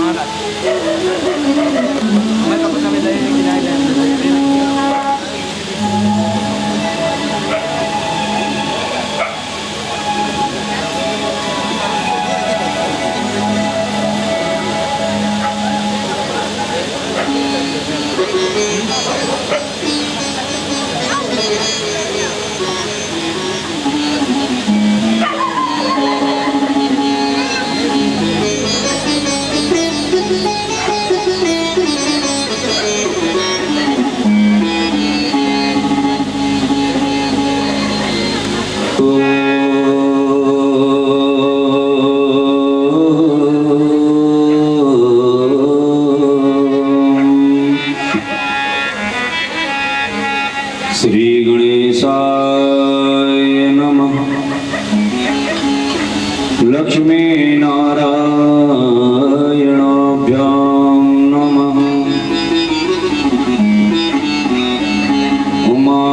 pangalan. May tapos kami dahil yung kinain na Shri गणेशाय नमः। लक्ष्मी नारायणाभ्यां नमः। उमा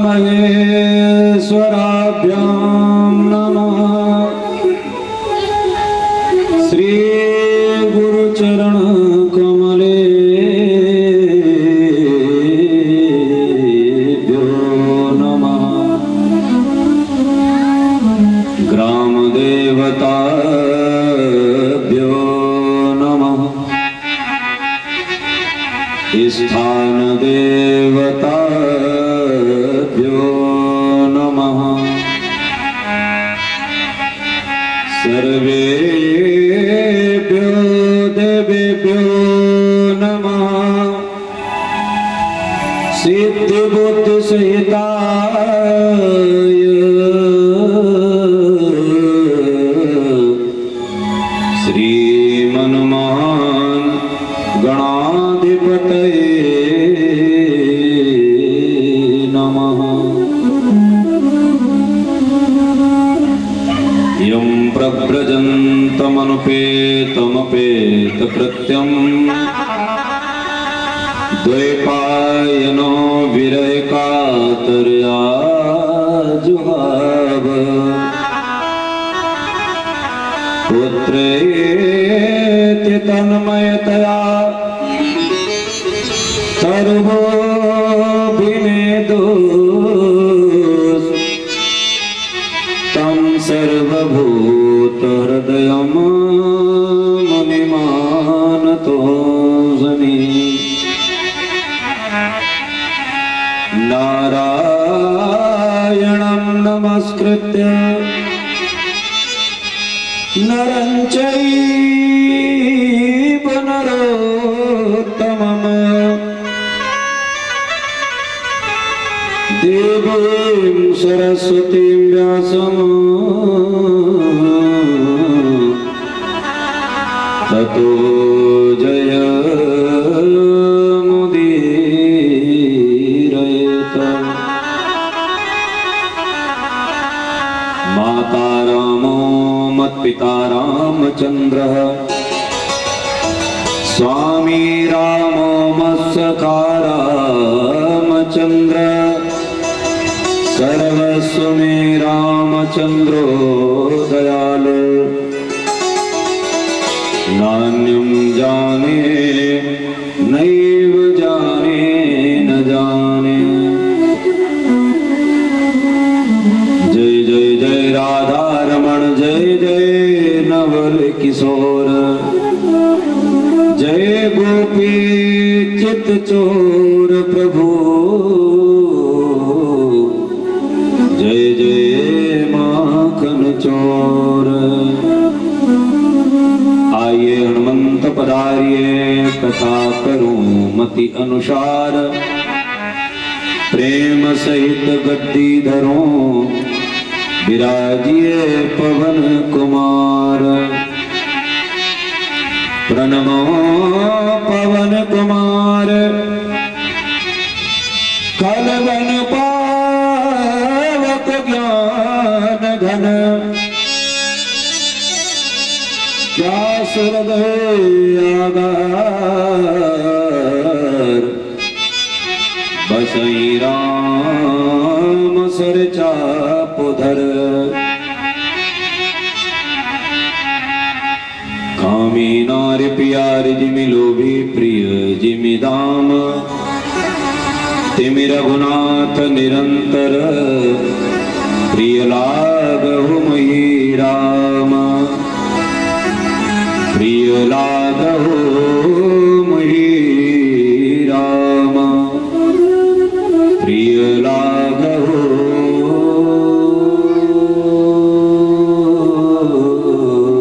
महेश्वराभ्यां नमः। श्री गुरुचरण कमले देवताभ्यो नमः। स्थान देवताभ्यो नमः। सर्वेभ्यो देवेभ्यो नमः। सिद्धिबुद्धि सहिताय श्रीमन्महान् गणाधिपतये नमः। यं प्रव्रजन्तमनुपेतमपेतकृत्यं द्वैपायनो विरहकातर्या जुहाव। पुत्रेति तन्मयतया सर्वोऽभिनेदोस् तं सर्वभूतहृदयं मुनिमानतोऽस्मि। नारायणं नमस्कृत्य नरं चैव नरोत्तमं देवीं सरस्वतीं व्यासं ततो जयमुदीरयेत्। माता रामो मत्पिता रामचन्द्रः स्वामी रामो मत्सखा रामचन्द्र सर्वस्व मे रामचन्द्रो दयालु। नान्यं जाने नैव जाने न जाने। जय जय जय राधा रमण जय जय नवल किशोर। जय गोपी चित चोर प्रभु। जय जय माखन चोर। आइए हनुमंत पधारिए कथा करूं मति अनुसार। प्रेम सहित गद्दी धरूं विराजिए पवन कुमार। प्रणमो पवन कुमार कलवन पावक ज्ञान घन। व्यास हृदय आगार बसई राम सर चापुधर। कामी स्वामी नारे प्यारे जिमि लोभी प्रिय जिमि दाम तिमि रघुनाथ निरंतर प्रिय लागहु मही राम प्रिय लागहु मही राम प्रिय लागहु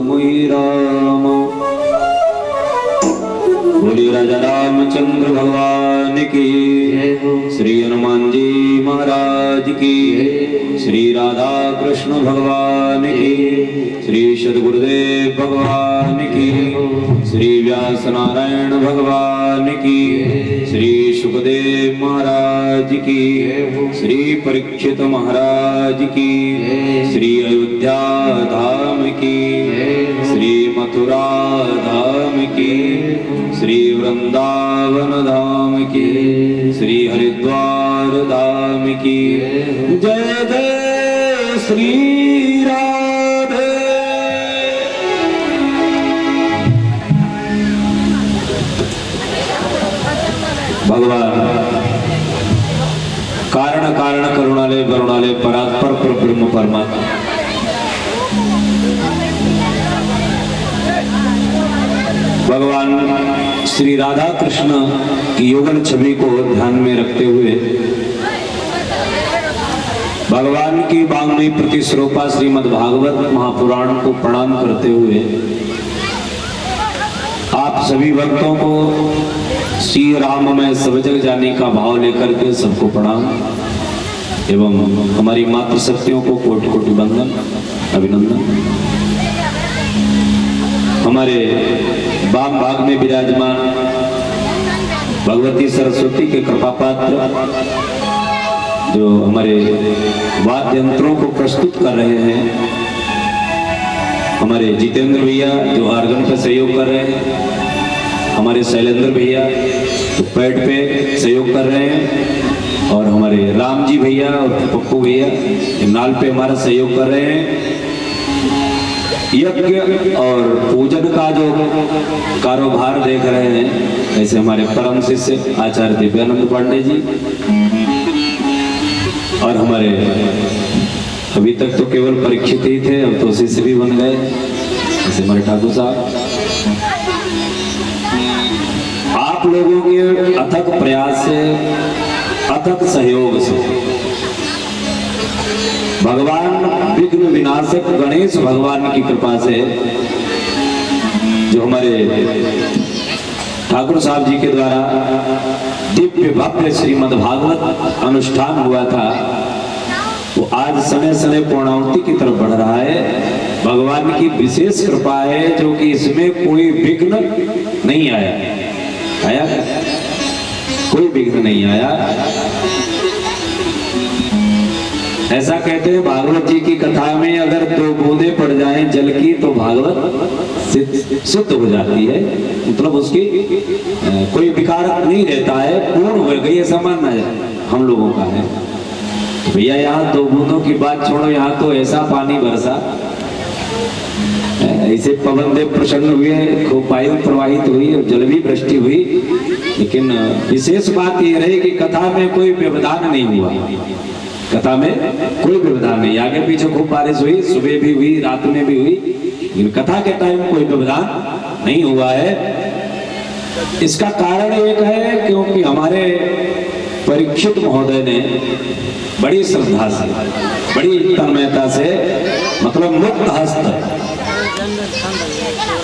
मही राम। बोलिए राजा रामचंद्र भगवान की, श्री हनुमान जी महाराज की, श्री राधा कृष्ण भगवान की, श्री सद्गुरुदेव भगवान की, श्री व्यास नारायण भगवान की, श्री सुखदेव महाराज की, श्री परीक्षित महाराज की, श्री अयोध्या धाम की, श्री मथुरा धाम की, श्री वृंदावन धाम की, श्री हरिद्वार धाम की। जय जय श्री राधे। भगवान कारण कारण करुणालय वरुणालय परात्पर ब्रह्म परमात्मा भगवान श्री राधा कृष्ण की युगल छवि को ध्यान में रखते हुए भगवान की वाङ्मयी प्रतिस्वरूपा श्रीमद् भागवत महापुराण को प्रणाम करते हुए आप सभी भक्तों को श्री राम में सब जग जाने का भाव लेकर के सबको प्रणाम एवं हमारी मातृशक्तियों को कोटि कोटि वंदन अभिनंदन। हमारे वाम भाग में विराजमान भगवती सरस्वती के कृपा पात्र जो हमारे वाद्य यंत्रों को प्रस्तुत कर रहे हैं, हमारे जितेंद्र भैया जो आर्गन पे सहयोग कर रहे हैं, हमारे शैलेंद्र भैया जो पैड पे सहयोग कर रहे हैं, और हमारे राम जी भैया और पप्पू भैया नाल पे हमारा सहयोग कर रहे हैं। यज्ञ और पूजन का जो कारोबार देख रहे हैं, ऐसे हमारे परम शिष्य आचार्य दिव्यानंद पांडे जी, और हमारे अभी तक तो केवल परीक्षित ही थे, अब तो शिष्य भी बन गए, ऐसे हमारे ठाकुर साहब। आप लोगों के अथक प्रयास से, अथक सहयोग से भगवान विघ्न विनाशक गणेश भगवान की कृपा से जो हमारे ठाकुर साहब जी के द्वारा दिव्य भव्य श्रीमद् भागवत अनुष्ठान हुआ था, वो आज समय समय पूर्णाहुति की तरफ बढ़ रहा है। भगवान की विशेष कृपा है जो कि इसमें कोई विघ्न नहीं आया। कोई विघ्न नहीं आया। ऐसा कहते हैं भागवत जी की कथा में अगर दो बूंदे पड़ जाएं जल की तो भागवत सिद्ध हो जाती है, मतलब उसकी कोई विकार नहीं रहता है, पूर्ण हो गई ऐसा मानना हम लोगों का है। भैया यहाँ दो बूंदों की बात छोड़ो, यहाँ तो ऐसा पानी बरसा, ऐसे पवन देव प्रसन्न हुए, खूब वायु प्रवाहित हुई और जल भी वृष्टि हुई। लेकिन विशेष बात यह रही कि कथा में कोई व्यवधान नहीं हुआ, कथा में कोई व्यवधान नहीं। आगे पीछे खूब बारिश हुई, सुबह भी हुई, रात में भी हुई, लेकिन कथा के टाइम कोई व्यवधान नहीं हुआ है। इसका कारण एक है क्योंकि हमारे परीक्षित महोदय ने बड़ी श्रद्धा से, बड़ी तन्मयता से, मतलब मुक्त हस्त,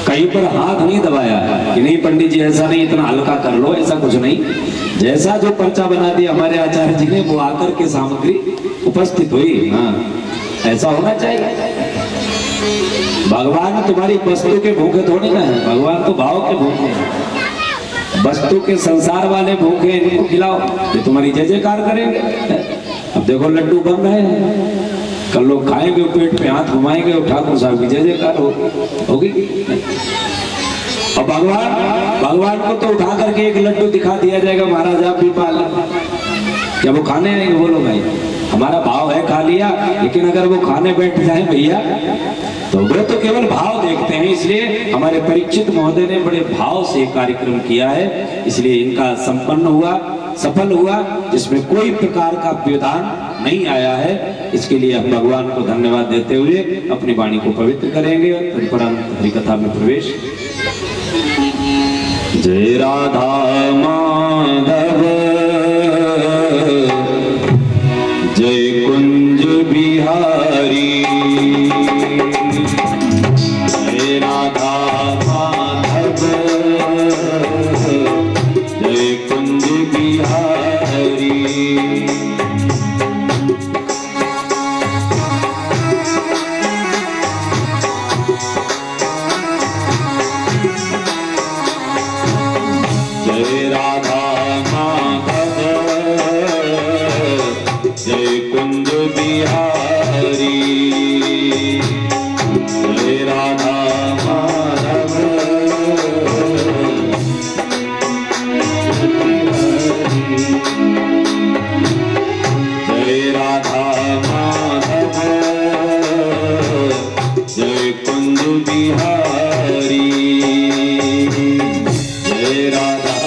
कहीं पर हाथ नहीं दबाया कि नहीं पंडित जी ऐसा नहीं, इतना हल्का कर लो, ऐसा कुछ नहीं। जैसा जो पर्चा बना दिया हमारे आचार्य जी ने, वो आकर के सामग्री उपस्थित हुई। हाँ, ऐसा होना चाहिए। भगवान तुम्हारी वस्तु के भूखे थोड़ी ना है, भगवान तो भाव के भूखे हैं। वस्तु के संसार वाले भूखे, इनको खिलाओ, ये तुम्हारी जय जयकार करेंगे। अब देखो लड्डू बन रहे हैं, कल लोग खाएंगे, पेट पे हाथ घुमाएंगे और ठाकुर साहब की जय जयकार होगी। और भगवान को तो उठा करके एक लड्डू दिखा दिया जाएगा, महाराज आप भी पाल, क्या वो खाने आएंगे? बोलो भाई, हमारा भाव है खा लिया, लेकिन अगर वो खाने बैठ जाए भैया तो वो तो केवल भाव देखते हैं। इसलिए हमारे परीक्षित महोदय ने बड़े भाव से कार्यक्रम किया है, इसलिए इनका संपन्न हुआ, सफल हुआ, जिसमें कोई प्रकार का व्यवधान नहीं आया है। इसके लिए हम भगवान को धन्यवाद देते हुए अपनी वाणी को पवित्र करेंगे और तत्परंत हरिकथा में प्रवेश। जय राधा माधव जय कुंज बिहारी, जय राधा माधव जय कुंज बिहारी। जय राधा माधव जय कुंज बिहारी, जय राधा माधव जय राधा माधव जय कुंज बिहारी, जय राधा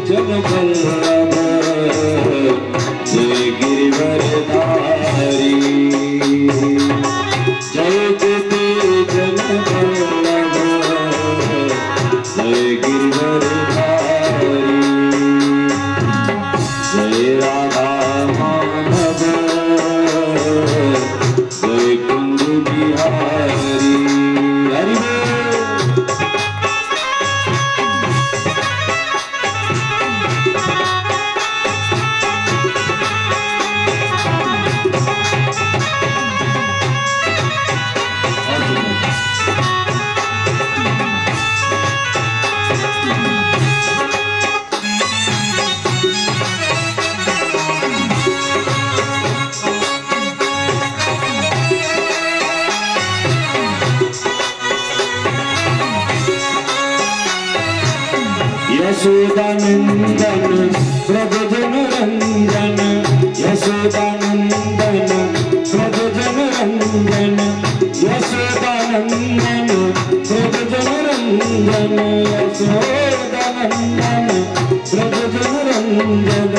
जन बल्लभ जय गिरिवरधारी, जय जन बल्लभ जय गिरिवरधारी, जय राधा माधव जय कुंज बिहारी। हरि यशोदानंदन प्रभु जन रंजन, यशोदानंदन प्रभु जन रंजन, यशोदानंदन प्रभु जन रंजन, यशोदानंदन प्रभु जन रंजन,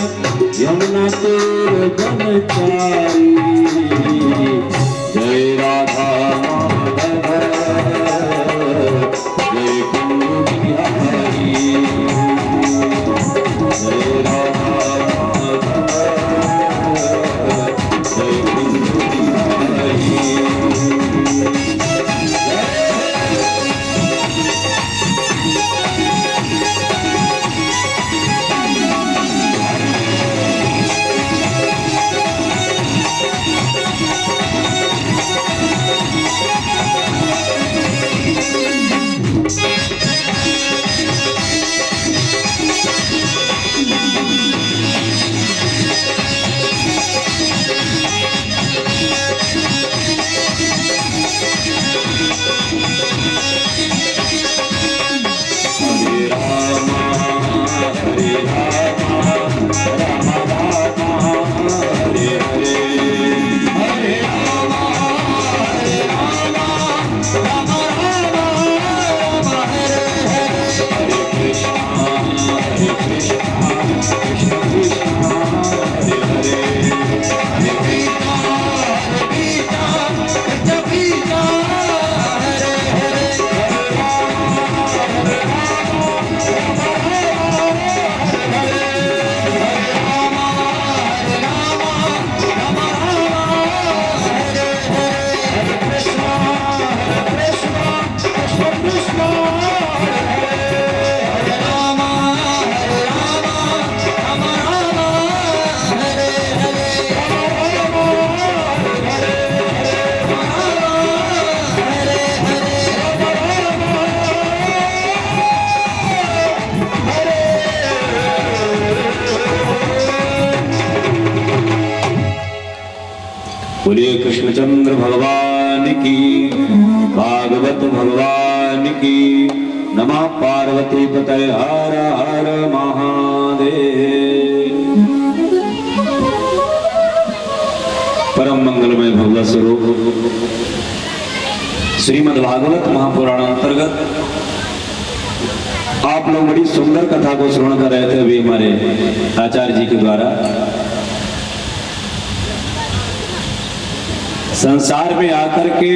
यमुना तीर बनचारी, जय राधा माधव जय कुंज बिहारी, जय राधा माधव जय कुंज बिहारी। बोलिए कृष्णचंद्र भगवान की, भागवत भगवान की। नमः पार्वती पतये, हर हर महादेव। परम मंगलमय भगवत स्वरूप श्रीमद् भागवत महापुराण अंतर्गत आप लोग बड़ी सुंदर कथा को श्रवण कर रहे थे अभी हमारे आचार्य जी के द्वारा। संसार में आकर के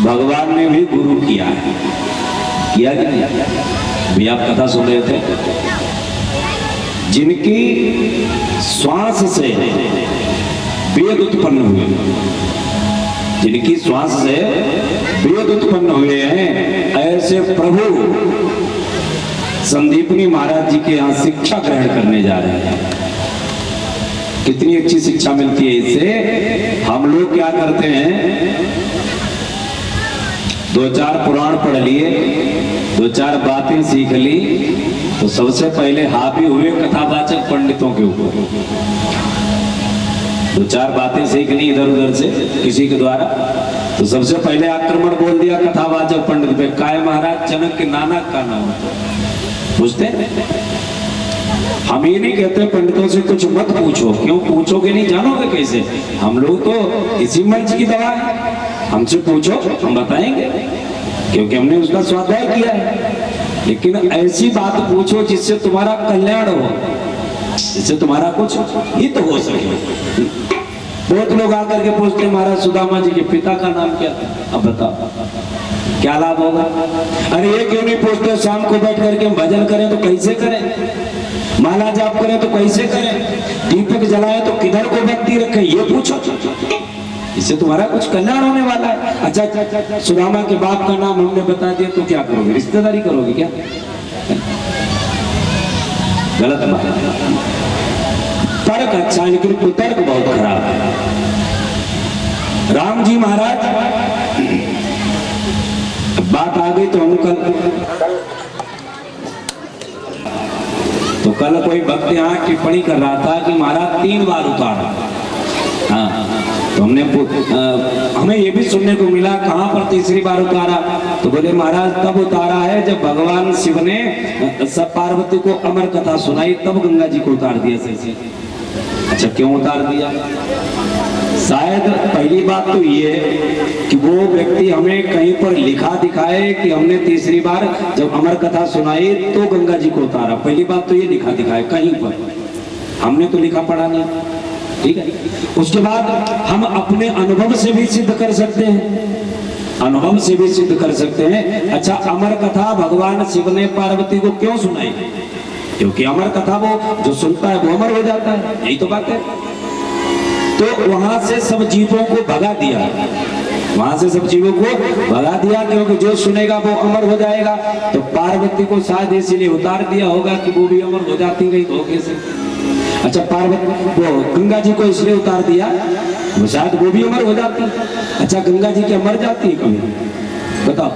भगवान ने भी गुरु किया कि नहीं? अभी आप कथा सुन रहे थे, जिनकी श्वास से वेद उत्पन्न हुए, जिनकी श्वास से वेद उत्पन्न हुए हैं, ऐसे प्रभु संदीपनी महाराज जी के यहाँ शिक्षा ग्रहण करने जा रहे हैं। कितनी अच्छी शिक्षा मिलती है इससे। हम लोग क्या करते हैं, दो चार पुराण पढ़ लिए, दो चार बातें सीख ली, तो सबसे पहले हावी हुए कथावाचक पंडितों के ऊपर। दो चार बातें सीख ली इधर उधर से किसी के द्वारा, तो सबसे पहले आक्रमण बोल दिया कथावाचक पंडित पे। काय महाराज जनक के नाना का नाम पूछते। हम ये नहीं कहते पंडितों से कुछ मत पूछो, क्यों पूछोगे नहीं, जानोगे कैसे? हम लोग तो इसी मंच की दवा है, हमसे पूछो हम बताएंगे, क्योंकि हमने उसका स्वाध्याय किया है। लेकिन ऐसी बात पूछो जिससे तुम्हारा कल्याण हो, जिससे तुम्हारा कुछ हित हो सके। बहुत लोग आकर के पूछते महाराज सुदामा जी के पिता का नाम क्या था, अब बताओ क्या लाभ होगा? अरे ये क्यों नहीं पूछते शाम को बैठ करके हम भजन करें तो कैसे करें, माला जाप करें तो कैसे करें, दीपक जलाए तो किधर को बत्ती रखें, ये पूछो, इससे तुम्हारा कुछ कल्याण होने वाला है। अच्छा, सुदामा के बाप का नाम हमने बता दिया तो क्या करोगे, रिश्तेदारी करोगे क्या? गलत बात। तर्क अच्छा है लेकिन कुतर्क बहुत खराब है। राम जी महाराज, बात आ गई तो हम कल कोई भक्त यहाँ टिप्पणी कर रहा था कि महाराज 3 बार उतारा। हाँ, तो हमने हमें ये भी सुनने को मिला कहाँ पर तीसरी बार उतारा, तो बोले महाराज तब उतारा है जब भगवान शिव ने सब पार्वती को अमर कथा सुनाई, तब गंगा जी को उतार दिया सही से। अच्छा, क्यों उतार दिया? शायद पहली बात तो ये कि वो व्यक्ति हमें कहीं पर लिखा दिखाए कि हमने तीसरी बार जब अमर कथा सुनाई तो गंगा जी को उतारा। पहली बात तो ये लिखा दिखाए कहीं पर, हमने तो लिखा पढ़ा नहीं, ठीक है। उसके बाद हम अपने अनुभव से भी सिद्ध कर सकते हैं, अनुभव से भी सिद्ध कर सकते हैं। अच्छा, अमर कथा भगवान शिव ने पार्वती को क्यों सुनाई? क्योंकि अमर कथा वो जो सुनता है वो अमर हो जाता है, यही तो बात है। तो वहां से सब जीवों को भगा दिया, वहां से सब जीवों को भगा दिया, क्योंकि जो सुनेगा वो अमर हो जाएगा। तो पार्वती को शायद इसीलिए उतार दिया होगा कि वो भी अमर हो जाती गई धोखे से। अच्छा, पार्वती वो गंगा जी को इसलिए उतार दिया, वो शायद वो भी अमर हो जाती। अच्छा, गंगा जी क्या मर जाती है कभी? बताओ,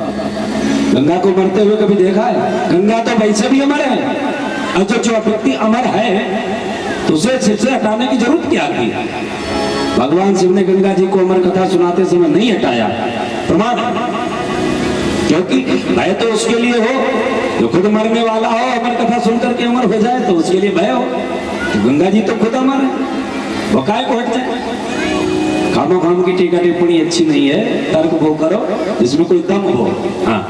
गंगा को मरते हुए कभी देखा है? गंगा तो वैसे भी अमर है। अच्छा, जो व्यक्ति अमर है तो उसे सिर से हटाने की जरूरत क्या थी? भगवान शिव ने गंगा जी को अमर कथा सुनाते समय नहीं हटाया, प्रमाण है। क्योंकि भय तो उसके लिए हो जो खुद मरने वाला हो, अमर कथा सुनकर के अमर हो जाए तो उसके लिए भय हो। तो गंगा जी तो खुद अमर है, वो काय को हट जाए? खामो खाम की टीका टिप्पणी अच्छी नहीं है, तर्क वो करो जिसमें कोई दम हो। हाँ,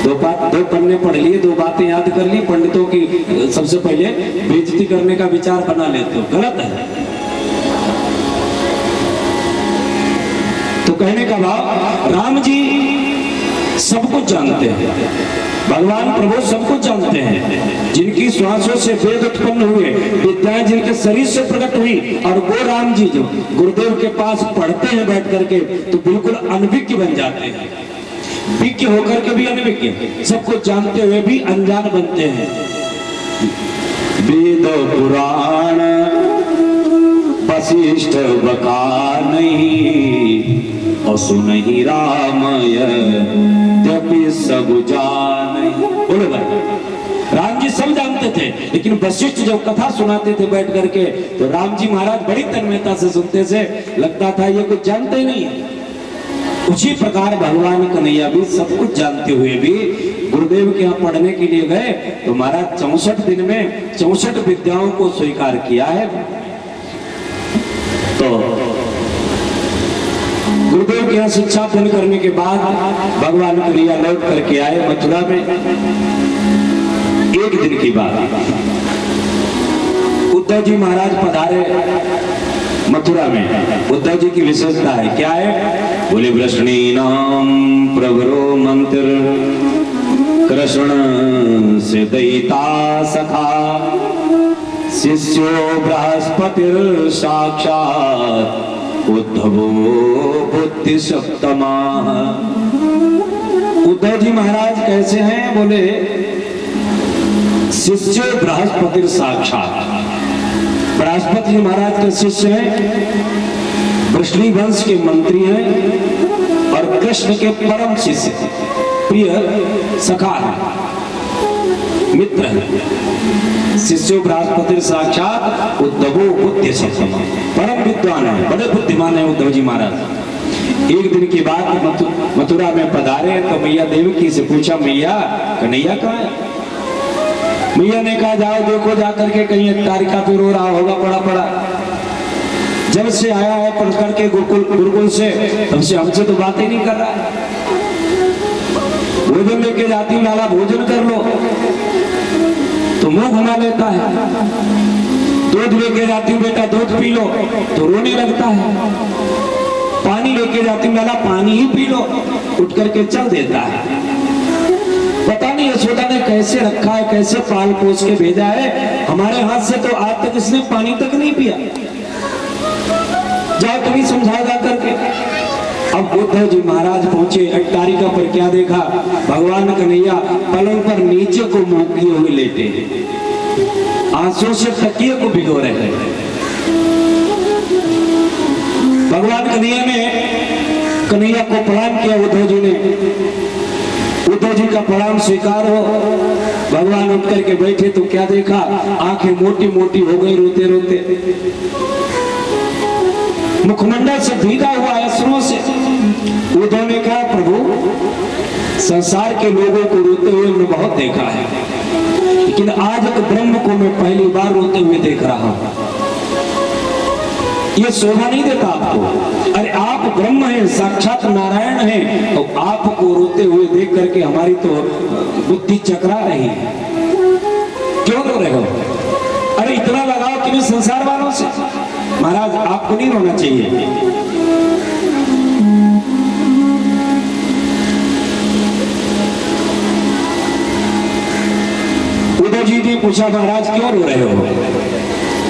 दो पन्ने पढ़ लिए, 2 बातें याद कर ली, पंडितों की सबसे पहले बेइज्जती करने का विचार बना लेते हो, गलत है। तो कहने का भाव, राम जी सब कुछ जानते हैं, भगवान प्रभु सब कुछ जानते हैं। जिनकी श्वासों से वेद उत्पन्न हुए, विद्याएं जिनके शरीर से प्रकट हुई, और वो राम जी जो गुरुदेव के पास पढ़ते हैं बैठ करके तो बिल्कुल अनभिज्ञ बन जाते हैं। विज्ञ होकर के भी अनविज्ञ, सब कुछ जानते हुए भी अनजान बनते हैं। वेद पुराण वशिष्ठ बका नहीं, और सुनहि रामय सब जान। बोलो भाई, राम जी सब सब जानते थे, लेकिन वशिष्ठ जब कथा सुनाते थे बैठ करके तो राम जी महाराज बड़ी तन्मयता से सुनते थे, लगता था ये कुछ जानते ही नहीं है। उसी प्रकार भगवान कन्हैया भी सब कुछ जानते हुए भी गुरुदेव के यहाँ पढ़ने के लिए गए तो महाराज 64 दिन में 64 विद्याओं को स्वीकार किया है। तो गुरुदेव के यहाँ शिक्षा पूर्ण करने के बाद भगवान कन्हैया लौट करके आए मथुरा में। एक दिन की बात, उद्धव जी महाराज पधारे मथुरा में। उद्धव जी की विशेषता है, क्या है? बोले वृष्णी नाम प्रभरो मंत्र कृष्ण से दयिता सखा शिष्यो बृहस्पतिर साक्षात उद्धवो बुद्धि सप्तमा। उद्धव जी महाराज कैसे हैं? बोले शिष्यो बृहस्पतिर साक्षात। बृहस्पति जी महाराज के शिष्य हैं, वृष्णी वंश के मंत्री हैं और कृष्ण के परम शिष्य प्रिय सखा है, मित्र है। शिष्यो बृहस्पति साक्षात उद्धवो बुद्धि सप्तमा, परम विद्वान है, बड़े बुद्धिमान है उद्धव जी महाराज। एक दिन की बात, मथुरा में पधारे तो मैया देवकी से पूछा, मैया कन्हैया कहाँ है? मैया ने कहा जाओ देखो जाकर के, कहीं तारिका पे रो रहा होगा पड़ा पड़ा। जब से आया है पढ़ करके गुरुकुल से, तब से हमसे तो बात ही नहीं कर रहा है। भोजन लेके जाती हूँ, लाला भोजन कर लो तो मुंह घुमा लेता है। दूध लेके जाती हूँ, बेटा दूध पी लो तो रोने लगता है। पानी लेके जाती हूँ, लाला पानी ही पी लो, उठ करके चल देता है। पता नहीं यशोदा ने कैसे रखा है, कैसे पाल पोस के भेजा है। हमारे हाथ से तो आज तक इसने पानी तक नहीं पिया। जाओ तुम्हें समझा जा करके। अब उद्धव जी महाराज पहुंचे अट्टारिका पर, क्या देखा? भगवान कन्हैया पलंग पर नीचे को मुंह किए हुए लेटे, आंसू से तकिए को भिगो रहे हैं। भगवान कन्हैया को प्रणाम किया उद्धव जी ने। उद्धव जी का प्रणाम स्वीकार हो, भगवान उठ करके बैठे तो क्या देखा? आंखें मोटी मोटी हो गई रोते रोते, मुखमंडल से भीगा हुआ अश्रुओं से। उद्धव ने कहा, प्रभु संसार के लोगों को रोते हुए मैंने बहुत देखा है, लेकिन आज एक ब्रह्म को मैं पहली बार रोते हुए देख रहा हूं। ये शोभा नहीं देता आपको? अरे आप ब्रह्म हैं, साक्षात नारायण हैं, और आपको रोते हुए देख करके हमारी तो बुद्धि चकरा रही है। क्यों रो रहे हो? अरे इतना लगाओ कि संसार वालों से। महाराज आपको नहीं रोना चाहिए। उद्धव जी ने पूछा, महाराज क्यों रो रहे हो?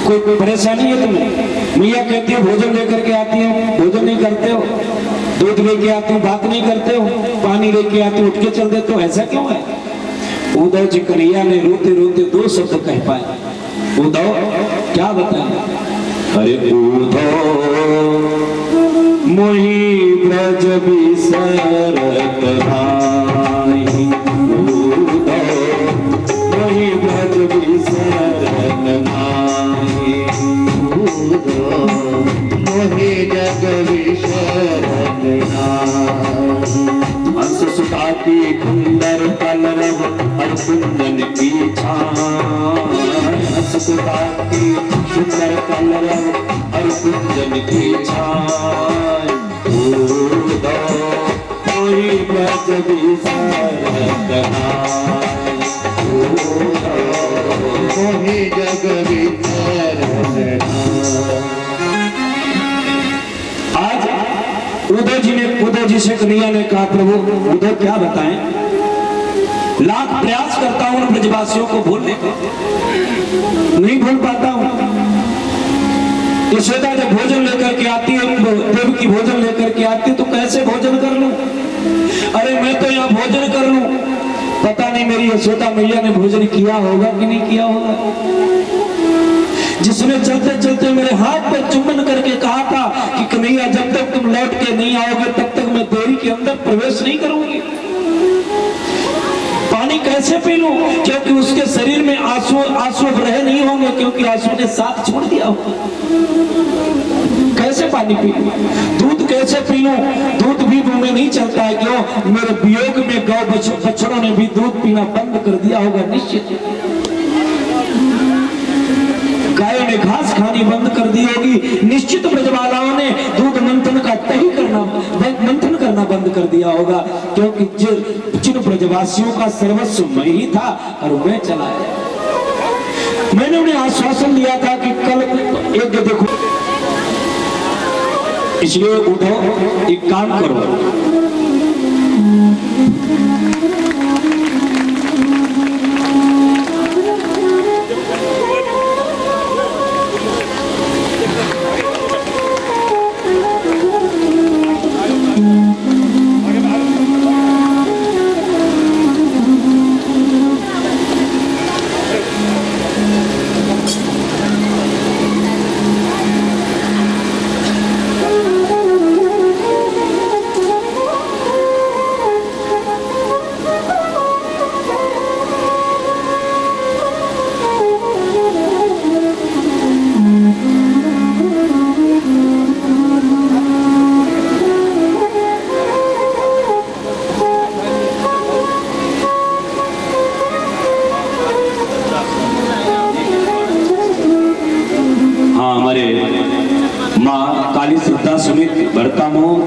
कोई परेशानी है तुम्हें? मैया कहती है भोजन लेकर के आती है, भोजन नहीं करते हो। दूध लेके आती हूँ, बात नहीं करते हो। पानी लेके आती हूँ, उठ के चल देते हो, ऐसा क्यों है? उद्धव जी कन्हैया ने रोते रोते दो शब्द कह पाए। उद्धव क्या बताएं? अरे उद्धव मोहि ब्रज बिसरत नाही, उद्धव मोहि ब्रज बिसरत नाही, उद्धव मोहि जग विसरत नाही। हंस सुता की कुंदर कलरव और कुंदन की छान, हंस सुता की सुंदर कलरव और कुंदन की छान, उद्धव मोहि ब्रज बिसरत नाही, उद्धव मोहि जग विसरत नाही। आज उद्धव जी से कन्हैया ने कहा, प्रभु उद्धव क्या बताएं? लाख प्रयास करता हूं ब्रजवासियों को भूलने का, नहीं भूल पाता हूं। यशोदा जब भोजन लेकर के आती है, देव की भोजन लेकर के आती है, तो कैसे भोजन कर लूं? अरे मैं तो यहाँ भोजन कर लूं, पता नहीं मेरी यशोदा मैया ने भोजन किया होगा कि नहीं किया होगा। जिसने चलते चलते मेरे हाथ पर चुम्बन करके कहा था कि कन्हैया जब तक तुम लौट के नहीं आओगे तब तक मैं देरी के अंदर प्रवेश नहीं करूंगी। पानी पानी कैसे पी लूं, क्योंकि उसके शरीर में आंसू आंसू रह नहीं होंगे, क्योंकि आंसू ने साथ छोड़ दिया होगा। कैसे पानी पी लूं, दूध कैसे पी लूं, दूध भी मुंह में नहीं चलता है। क्यों? मेरे वियोग में गौ बछड़ों ने भी दूध पीना बंद कर दिया होगा निश्चित। गाय ने घास खानी बंद कर दी होगी निश्चित। ब्रजबालाओं ने दूध मंथन का मंथन करना बंद कर दिया होगा, क्योंकि जिन ब्रजवासियों का सर्वस्व मैं ही था और मैं चला आया। मैंने उन्हें आश्वासन दिया था कि कल एक देखो, इसलिए उठो, एक काम करो,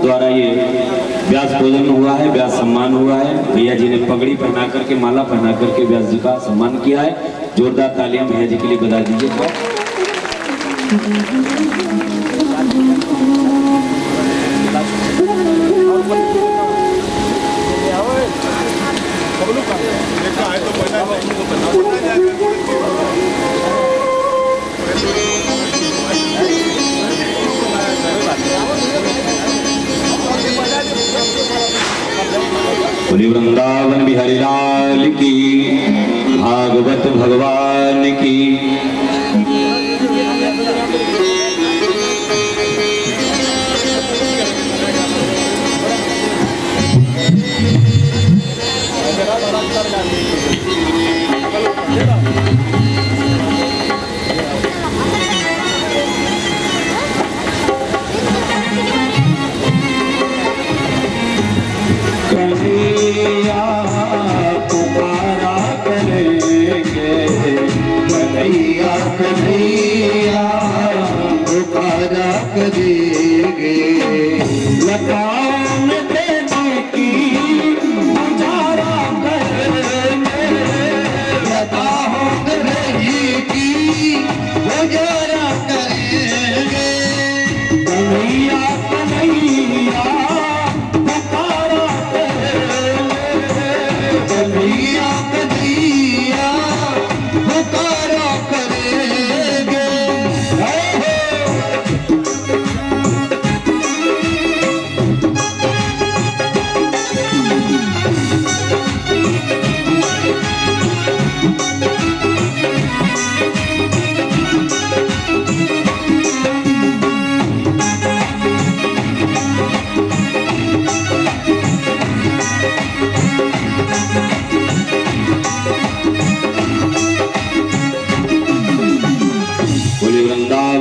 द्वारा ये व्यास भोजन हुआ है, व्यास सम्मान हुआ है। भैया जी ने पगड़ी पहना करके, माला पहना करके व्यास जी का सम्मान किया है। जोरदार तालियां भैया जी के लिए बजा दीजिए। बोली वृंदावन बिहारी लाल की, भागवत भगवान की।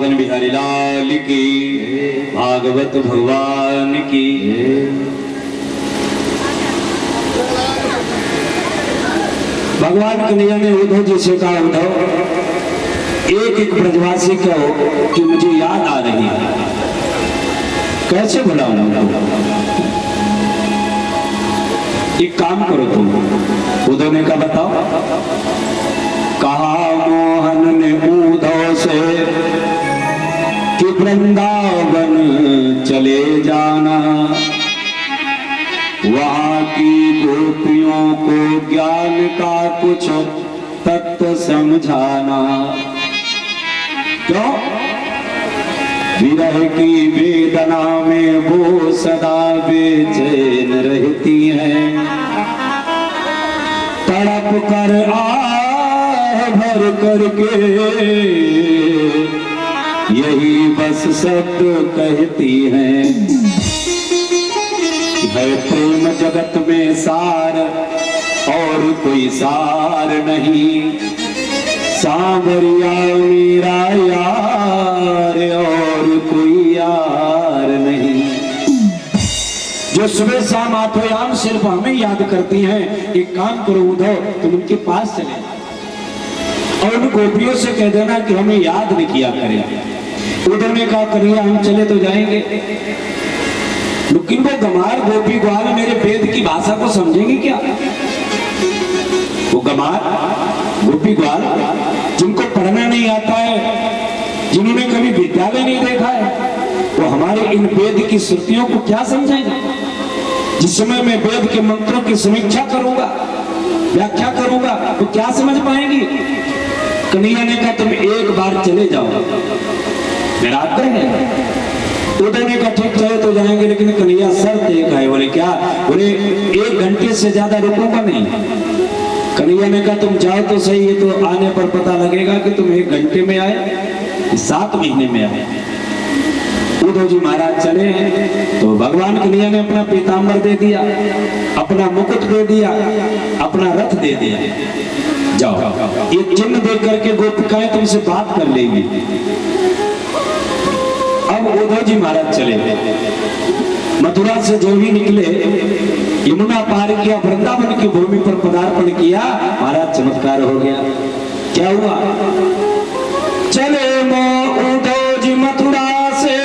बिहारी लाल की, भागवत भगवान की। भगवान के नियम में उद्धव जी से कहा, उद्धव एक एक ब्रजवासी कहो कि मुझे याद आ रही है, कैसे भुलाऊं? एक काम करो तुम। उद्धव ने कहा बताओ। कहा मोहन ने उद्धव से कि वृंदावन चले जाना, वहां की गोपियों को ज्ञान का कुछ तत्व समझाना। क्यों? विरह की वेदना में वो सदा बेचैन रहती हैं, तड़प कर आह भर करके यही बस शब्द कहती हैं। है प्रेम जगत में सार, और कोई सार नहीं। सांवरिया मेरा यार, और कोई यार नहीं। जो सुबह शाम आठोयाम सिर्फ हमें याद करती हैं, एक काम करो उधो, तुम उनके पास चले और उन गोपियों से कह देना कि हमें याद नहीं किया करें। उधर ने कहा करिए, हम चले तो जाएंगे, लेकिन वो गमार गोपी ग्वाल मेरे वेद की भाषा को समझेंगे क्या? वो गमार गोपी ग्वाल जिनको पढ़ना नहीं आता है, जिन्होंने कभी विद्यालय नहीं देखा है, वो हमारे इन वेद की श्रुतियों को क्या समझेंगे? जिस समय मैं वेद के मंत्रों की समीक्षा करूंगा, व्याख्या करूंगा, तो क्या समझ पाएंगी? कन्हैया ने कहा तुम एक बार चले जाओ, मेरा आग्रह है। उदय ने कहा ठीक चले तो जाएंगे, लेकिन कन्हैया शर्त एक है। बोले क्या? बोले 1 घंटे से ज्यादा रुकूंगा नहीं। कन्हैया ने कहा तुम जाओ तो सही, ये तो आने पर पता लगेगा कि तुम 1 घंटे में आए 7 महीने में आए। उद्धव जी महाराज चले तो भगवान कन्हैया ने अपना पीताम्बर दे दिया, अपना मुकुट दे दिया, अपना रथ दे दिया। जाओ, ये चिन्ह देख करके गोपिकाएं तुमसे बात कर लेंगी। अब उद्धव जी महाराज चले, मथुरा से जो भी निकले, यमुना पार किया, वृंदावन की भूमि पर पदार्पण किया, महाराज चमत्कार हो गया। क्या हुआ? चले उद्धव जी मथुरा से,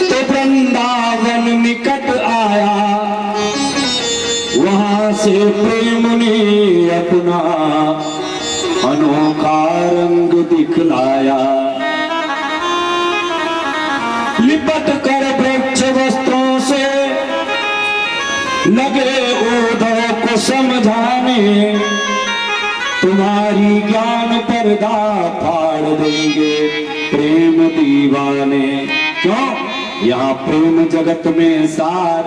तो वृंदावन निकट आया, वहां से प्रेम ने अपना अनोखा रंग दिखलाया। लिपट कर वृक्ष वस्त्रों से लगे उद्धव को समझाने, तुम्हारी ज्ञान पर्दा फाड़ देंगे प्रेम दीवाने। क्यों? यहाँ प्रेम जगत में सार।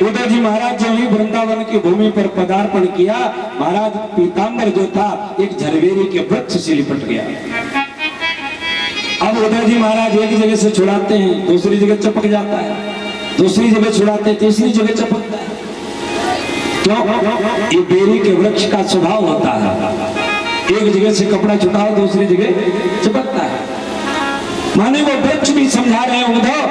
उद्धव जी महाराज जो ही वृंदावन की भूमि पर पदार्पण किया, महाराज पीताम्बर जो था एक झरवेरी के वृक्ष से लिपट गया। अब उद्धव जी महाराज एक जगह से छुड़ाते हैं, दूसरी जगह चपक जाता है, दूसरी जगह छुड़ाते हैं, तीसरी जगह चपकता है। क्यों? ये बेरी के वृक्ष का स्वभाव होता है, एक जगह से कपड़ा छुटाओ, दूसरी जगह चपकता है। माने वो वृक्ष भी समझा रहे हैं उद्धव,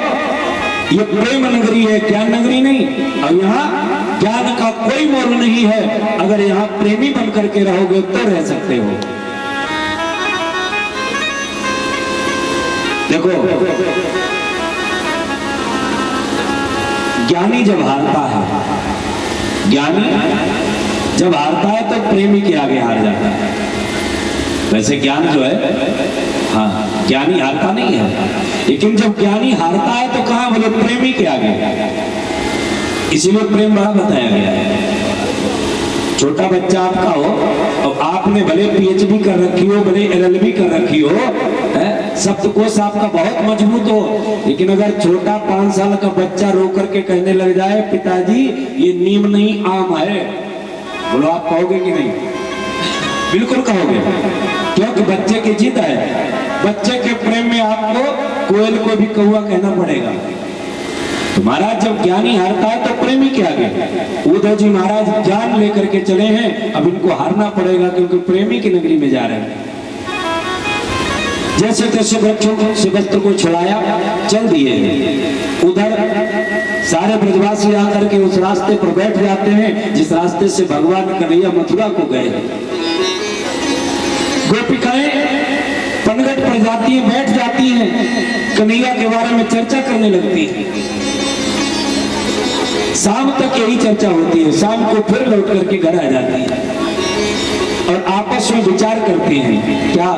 ये प्रेम नगरी है, ज्ञान नगरी नहीं। और यहाँ ज्ञान का कोई मोल नहीं है, अगर यहाँ प्रेमी बन करके रहोगे तो रह सकते हो। देखो, ज्ञानी जब हारता है, ज्ञानी जब हारता है तो प्रेमी के आगे हार जाता है। वैसे ज्ञान जो है, हाँ, ज्ञानी हारता नहीं है, लेकिन जब ज्ञानी हारता है तो कहां? बोले प्रेमी के आगे। इसीलिए प्रेम बड़ा बताया गया है। छोटा बच्चा आपका हो और आपने भले पीएचडी कर रखी हो, भले एलएलबी कर रखी हो, शब्दकोश आपका बहुत मजबूत हो, लेकिन अगर छोटा 5 साल का बच्चा रो करके कहने लग जाए पिताजी ये नीम नहीं आम है, बोलो आप कहोगे कि नहीं? बिल्कुल कहोगे, क्योंकि बच्चे की जिद है। बच्चे के प्रेम में आपको कोयल को भी कौवा कहना पड़ेगा। तो महाराज जब ज्ञानी हारता है तो प्रेमी के आगे। उद्धव जी महाराज ज्ञान लेकर के चले हैं, अब इनको हारना पड़ेगा क्योंकि प्रेमी की नगरी में जा रहे हैं। जैसे तैसे वृक्षों से वस्त्र को छुड़ाया, चल दिए। उधर सारे ब्रजवासी आकर के उस रास्ते पर बैठ जाते हैं जिस रास्ते से भगवान कन्हैया मथुरा को गए। गोपिकाएं पनघट पर जाती है, बैठ जाती हैं, कन्हैया के बारे में चर्चा करने लगती है। शाम तक यही चर्चा होती है, शाम को फिर लौट करके घर आ जाती है और आपस में विचार करती हैं क्या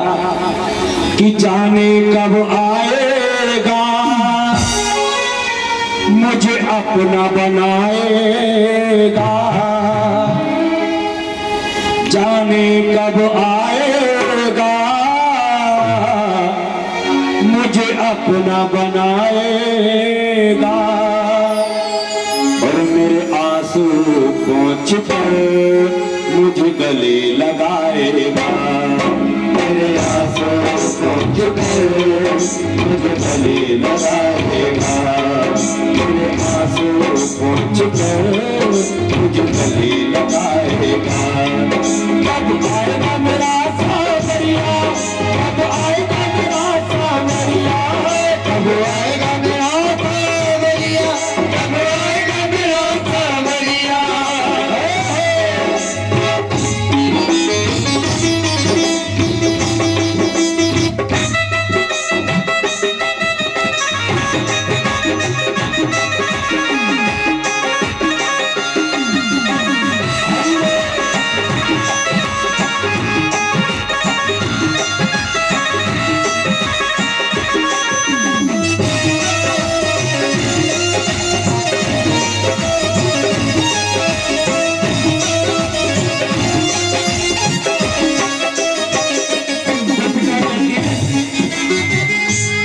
कि जाने कब आएगा मुझे अपना बनाएगा, जाने कब आएगा मुझे अपना बनाएगा, और मेरे आंसू पहुंच पर मुझे गले लगाएगा, मेरे आंसू पहुंच पर मुझे गले लगाएगा, मेरे आंसू पोंछ कर मुझे गले लगाएगा। कब आएगा मेरा सावरिया, कब आएगा मेरा सावरिया, कब आएगा मेरा सावरिया, कब आएगा मेरा सावरिया।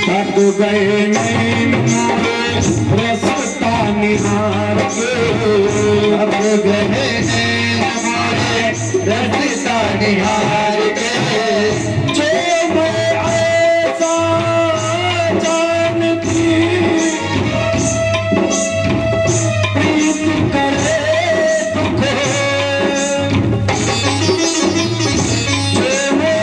थक गए नैन मोरे रास्ता निहार के, थक गए नैन मोरे रास्ता निहार के। जो मैं ऐसा जानती प्रीत करे दुख, जो मैं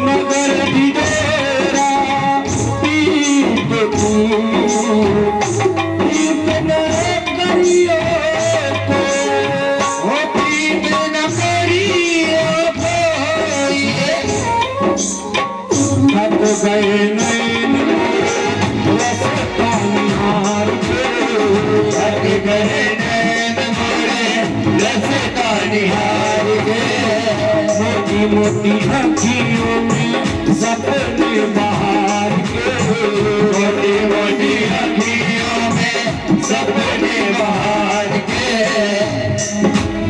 मगर दिदेरा पीत तू, पीत न करियो को, ओ पीत न करियो कोई। थक गए नैन रास्ता निहार के, थक गए नैन मोरे रास्ता निहार के। मोटी मोटी अखियों में सपने बाहर के, मोटी मोटी अखियों में सपने बाहर के।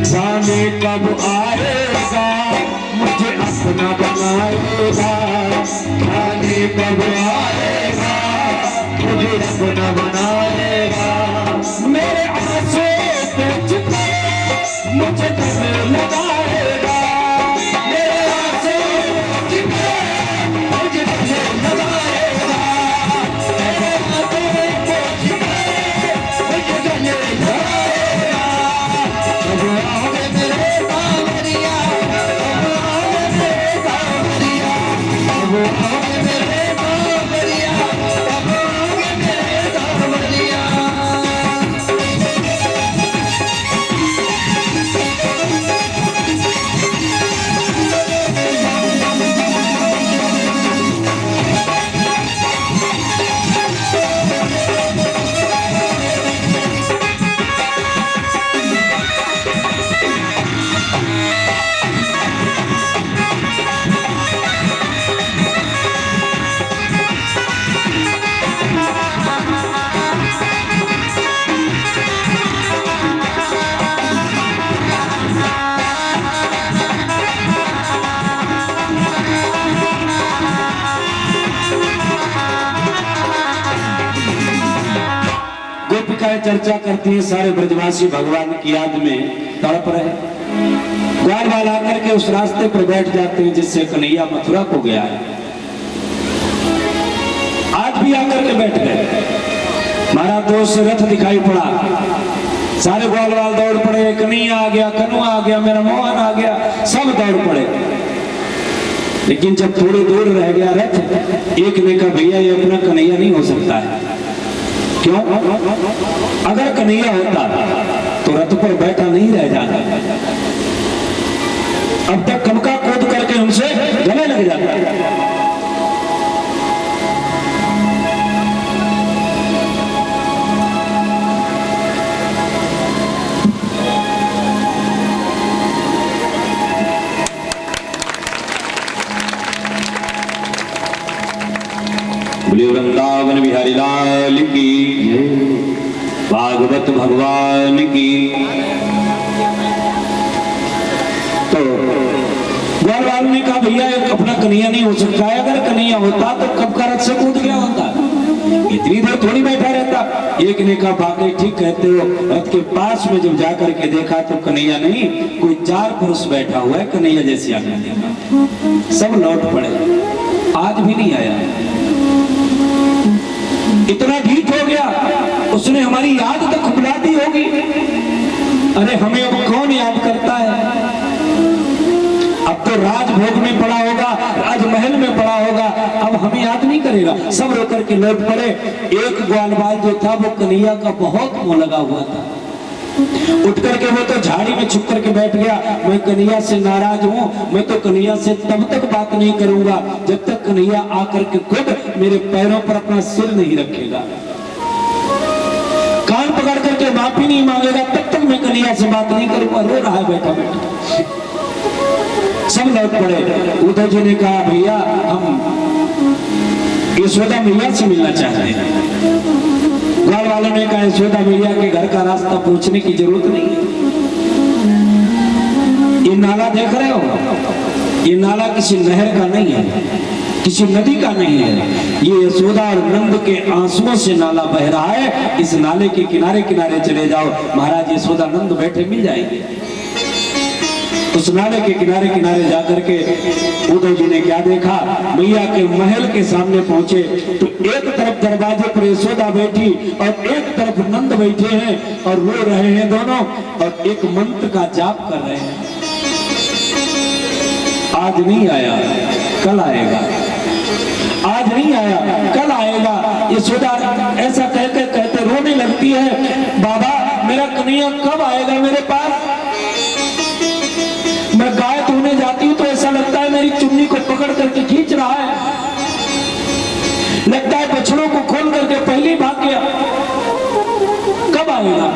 जाने कब आएगा मुझे अपना बनाएगा, जाने कब आएगा मुझे अपना बनाएगा। मेरे आंसू पोंछ कर मुझे गले लगाएगा, मेरे आंसू पोंछ कर मुझे गले लगाएगा, मेरे आंसू पोंछ कर मुझे गले लगाएगा। कब आओगे मेरे सावरिया, कब आओगे मेरे सावरिया, कब आओगे मेरे सावरिया, कब आओगे मेरे सावरिया। गोपिकाएं चर्चा करती है, सारे ब्रजवासी भगवान की याद में तड़प रहे। ग्वाल वाल आकर के उस रास्ते पर बैठ जाते हैं जिससे कन्हैया मथुरा को गया है। आज भी आकर के बैठ गए। महाराज दूर से रथ दिखाई पड़ा, सारे ग्वाल वाल दौड़ पड़े। कन्हैया आ गया, कन्हू आ गया, मेरा मोहन आ गया, सब दौड़ पड़े। लेकिन जब थोड़ी दूर रह गया रथ, एक ने कहा भैया ये अपना कन्हैया नहीं हो सकता है। क्यों? अगर कन्हैया होता तो रथ पर बैठा नहीं रह जाता, अब तक कमका कूद करके उनसे गले लग जाता। बोलिए वृंदावन बिहारी लाल की, भागवत भगवान की। तो ग्वाल ने कहा भैया अपना कन्हैया नहीं हो सकता है, अगर कन्हैया होता तो कब का रथ से कूद गया होता। इतनी देर थोड़ी बैठा रहता। एक ने कहा बाकी ठीक कहते हो। रथ के पास में जब जाकर के देखा तो कन्हैया नहीं, कोई 4 पुरुष बैठा हुआ है कन्हैया जैसी आंखें देखा। सब लौट पड़े, आज भी नहीं आया। इतना ढीठ हो गया, उसने हमारी याद तक भुला दी होगी। अरे हमें अब कौन याद करता है? अब तो राजभोग में पड़ा होगा, राजमहल में पड़ा होगा, अब हमें याद नहीं करेगा। सब रो करके लौट पड़े। एक ग्वालवाल जो था वो कन्हैया का बहुत मुंह लगा हुआ था। उठ करके वो तो झाड़ी में छुप करके बैठ गया। मैं कन्हैया से नाराज हूं, मैं तो कन्हैया से तब तक बात नहीं करूंगा जब तक कन्हैया आकर के खुद मेरे पैरों पर अपना सिर नहीं रखेगा, कान पकड़ करके माफी नहीं मांगेगा, तब तक मैं कन्हैया से बात नहीं करूंगा। रो रहा है बैठा बैठा। सब लौट पड़े। उद्धव जी ने कहा भैया हम यशोदा मैया से मिलना चाहते हैं। ग्वाल वालों ने कहा यशोदा मैया के घर का रास्ता पूछने की जरूरत नहीं है। ये नाला देख रहे हो, ये नाला किसी नहर का नहीं है, किसी नदी का नहीं है। ये यशोदा और नंद के आंसुओं से नाला बह रहा है। इस नाले के किनारे किनारे चले जाओ, महाराज यशोदा नंद बैठे मिल जाएंगे। उस नाले के किनारे किनारे जाकर के उद्धव जी ने क्या देखा, मैया के महल के सामने पहुंचे तो एक तरफ दरवाजे पर यशोदा बैठी और एक तरफ नंद बैठे हैं और रो रहे हैं दोनों, और एक मंत्र का जाप कर रहे हैं। आज नहीं आया, कल आएगा। आज नहीं आया, कल आएगा। यशोदा ऐसा कहते कहते रोने लगती है। बाबा मेरा कन्हैया कब आएगा मेरे पास? मैं गाय धोने जाती हूँ तो ऐसा लगता है मेरी चुन्नी को पकड़ करके खींच रहा है, लगता है बछड़ों को खोल करके पहले भाग गया। कब आएगा?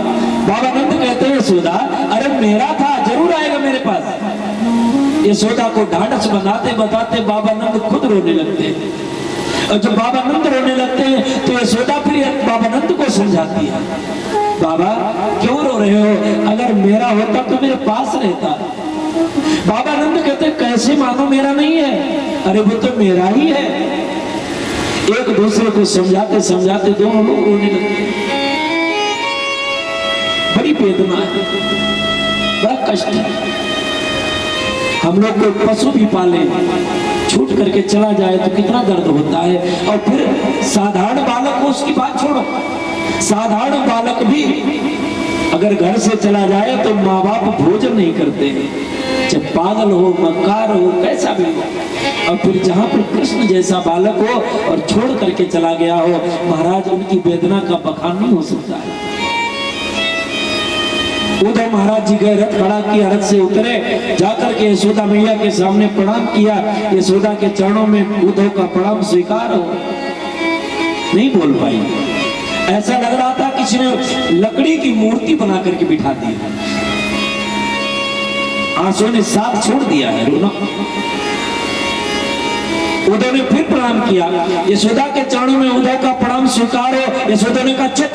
बाबा नंद कहते हैं यशोदा अरे मेरा था, जरूर आएगा मेरे पास। यशोदा को ढांढस बनाते बताते बाबा नंद खुद रोने लगते हैं। और जब बाबा नंद रोने लगते हैं तो यशोदा फिर बाबा नंद को समझाती है, बाबा क्यों रो रहे हो? अगर मेरा होता तो मेरे पास रहता। बाबा नंद कहते कैसे मानो मेरा नहीं है? अरे वो तो मेरा ही है। एक दूसरे को समझाते समझाते दोनों लोग रोने लगे। बड़ी वेदना है, बड़ा कष्ट है। हम लोग कोई पशु भी पाले, छूट करके चला जाए तो कितना दर्द होता है। और फिर साधारण बालक को उसकी बात छोड़ो, साधारण बालक भी अगर घर से चला जाए तो माँ बाप भोजन नहीं करते हैं, चाहे पागल हो, मक्कार हो, कैसा भी हो। और फिर जहाँ पर कृष्ण जैसा बालक हो और छोड़ करके चला गया हो, महाराज उनकी वेदना का बखान नहीं हो सकता है। उद्धव महाराज जी गए, रथ खड़ा किया, रथ से उतरे, जाकर के यशोदा मैया के सामने प्रणाम किया। यशोदा के चरणों में उद्धव का प्रणाम स्वीकार हो, नहीं बोल पाई। ऐसा लग रहा था किसी ने लकड़ी की मूर्ति बना करके बिठा दी। आंसू ने साथ छोड़ दिया है रोना। उद्धव ने फिर प्रणाम किया, यशोदा के चरणों में उद्धव का प्रणाम स्वीकार हो। यशोदा ने कहा चुप,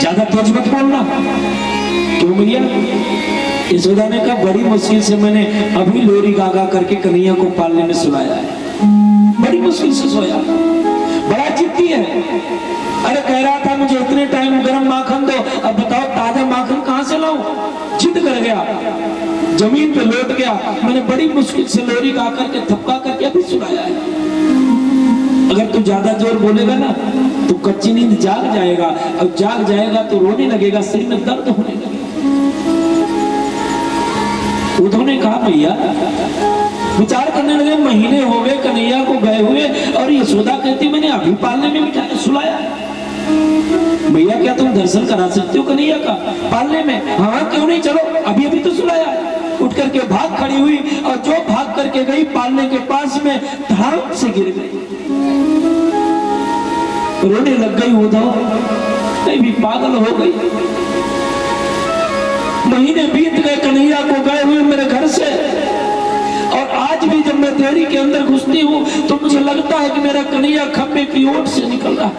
ज्यादा तेज मत बोलना। क्यों भैया? यशोदा ने कहा बड़ी मुश्किल से मैंने अभी लोरी गागा करके कन्हैया को पालने में सुलाया है, बड़ी मुश्किल से सोया, बड़ा जिद्दी है। अरे कह रहा था मुझे इतने टाइम गरम माखन दो, अब बताओ ताजा माखन कहां से लाऊं? जिद कर गया, जमीन पे लौट गया। मैंने बड़ी मुश्किल से लोरी गा करके थपका करके अभी सुलाया है। अगर तू ज्यादा जोर बोलेगा ना तो कच्ची नींद जाग जाएगा, और जाग जाएगा तो रोने लगेगा, सिर में दर्द होने लगेगा। उद्धव ने कहा भैया, विचार करने लगे, महीने हो गए कन्हैया को गए हुए और यशोदा कहती मैंने अभी पालने में बिठाया सुलाया। भैया क्या तुम दर्शन करा सकते हो कन्हैया का पालने में? हाँ क्यों नहीं, चलो अभी अभी तो सुलाया। उठ करके भाग खड़ी हुई और जो भाग करके गई पालने के पास में धड़ाम से गिर गई, रोने लग गई। उद्धव कहीं भी पागल हो गई। महीने बीत गए कन्हैया को गए हुए मेरे घर से, और आज भी जब मैं देहरी के अंदर घुसती हूँ तो मुझे लगता है कि मेरा कन्हैया खंबे की ओट से निकल रहा है।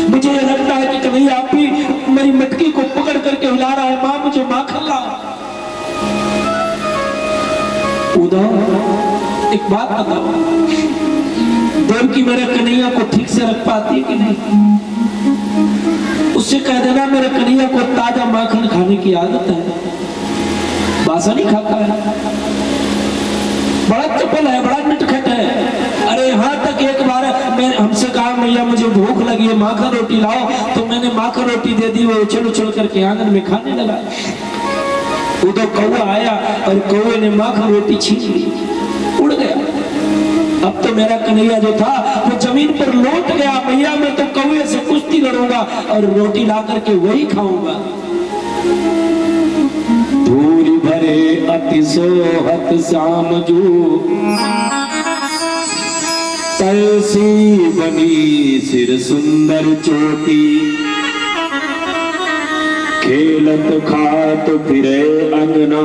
मुझे ये लगता है कि कन्हैया आप भी मेरी मटकी को पकड़ करके हिला रहा है, माँ मुझे माखन लाओ। उद्धव एक बात बताओ, डुबकी मेरे कन्हैया को ठीक से रख पाती है कि नहीं। उससे कह देना मेरे कन्हैया को ताजा माखन खाने की आदत है, बासा नहीं खाता है, बड़ा चपल है, बड़ा नटखट है। अरे यहाँ तक एक बार मैं हमसे कहा मैया मुझे भूख लगी है माखन रोटी लाओ, तो मैंने माखन रोटी दे दी, वो उछल उछल करके आंगन में खाने लगा। उधर कौवा आया और कौवे ने माखन रोटी छीन ली, उड़ गया। अब तो मेरा कन्हैया जो था वो जमीन पर लौट गया, मैया मैं तो कौवे से कुश्ती लड़ूंगा और रोटी ला करके वही खाऊंगा। धूरी भरे अति सोहत श्याम जू, तलसी बनी सिर सुंदर चोटी, खेलत खात फिरे अंगना,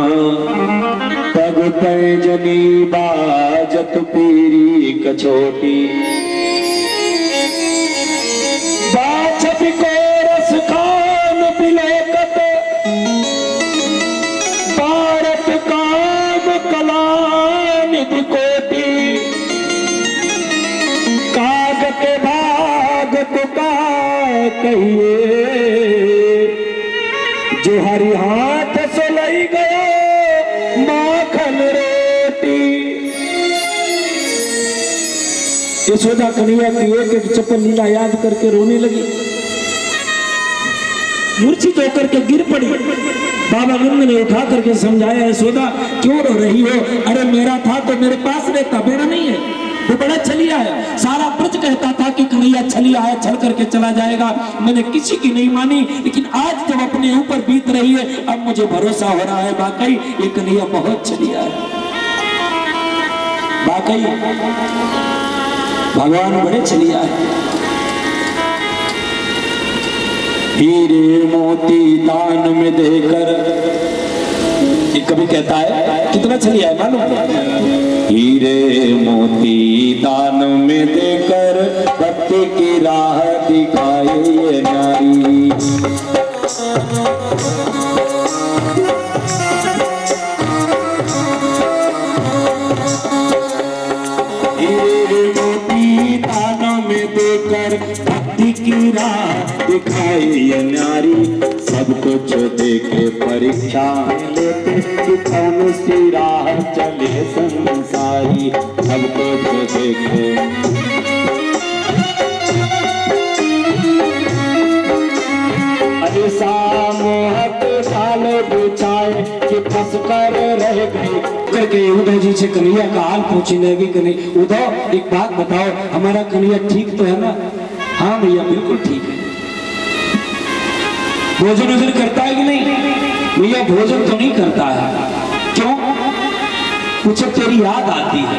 पग पैजनी बाजत पीरी कछोटी, बाछत को रस खान बिलोकत, भारत काम कला निधि कोटि, काग के भाग तुका कहिए, जो हरि हाथ से लई गया माखन रोटी। यशोदा कन्हैया की एक एक चप्पल लीला याद करके रोने लगी, मूर्छित होकर के गिर पड़ी। बाबा नंद ने उठा करके समझाया, यशोदा क्यों रो रही हो? अरे मेरा था तो मेरे पास रहता, मेरा नहीं है, वो बड़ा छलिया है। सारा ब्रज कहता था कि कन्हैया छलिया है, छल करके चला जाएगा। मैंने किसी की नहीं मानी, लेकिन आज जब अपने ऊपर बीत रही है अब मुझे भरोसा हो रहा है, वाकई ये कन्हैया बहुत छलिया है, वाकई भगवान बड़े छलिया है। हीरे मोती दान में देकर, ये कभी कहता है कितना छलिया है मालूम? हीरे मोती दान में देकर भक्ति की राह दिखाए ये नारी, हीरे मोती दान में देकर भक्ति की राह दिखाए ये नारी, सब कुछ देखे परीक्षा लेते कि कौन सी राह चले संसारी, सब कुछ देखे अरिसा मोहक साल बिछाए कि फंस कर रह गए करके उद्धव जी से कन्हैया का हाल पूछने लगी। कन्हैया उद्धव एक बात बताओ, हमारा कन्हैया ठीक तो है ना? हाँ भैया बिल्कुल ठीक है। भोजन वोजन करता है कि नहीं? भैया भोजन तो नहीं करता है। क्यों? कुछ तेरी याद आती है।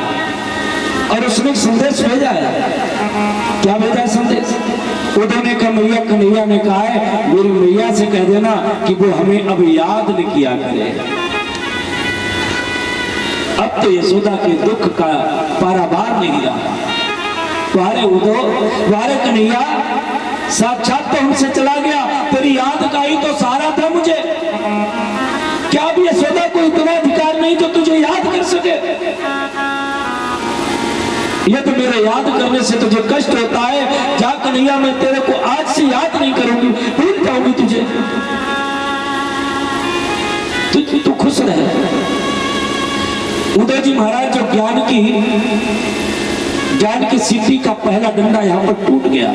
और उसने एक संदेश भेजा है। क्या भेजा है संदेश? उद्धव ने कहा मैया, कन्हैया ने कहा है मेरी मैया से कह देना कि वो हमें अब याद न किया करे। अब तो यशोदा के दुख का पारावार नहीं रहा। वारे उद्धव, वारे कन्हैया, साक्षात तो हमसे चला गया, तेरी याद का ही तो सहारा था मुझे। क्या भी यशोदा को इतना अधिकार नहीं जो तुझे याद कर सके? ये तो मेरे याद करने से तुझे कष्ट होता है। जा कन्हैया, मैं तेरे को आज से याद नहीं करूंगी, भूल जाऊंगी तुझे। तू खुश रहे। उदय जी महाराज जो ज्ञान की सिद्धि का पहला डंडा यहाँ पर टूट गया।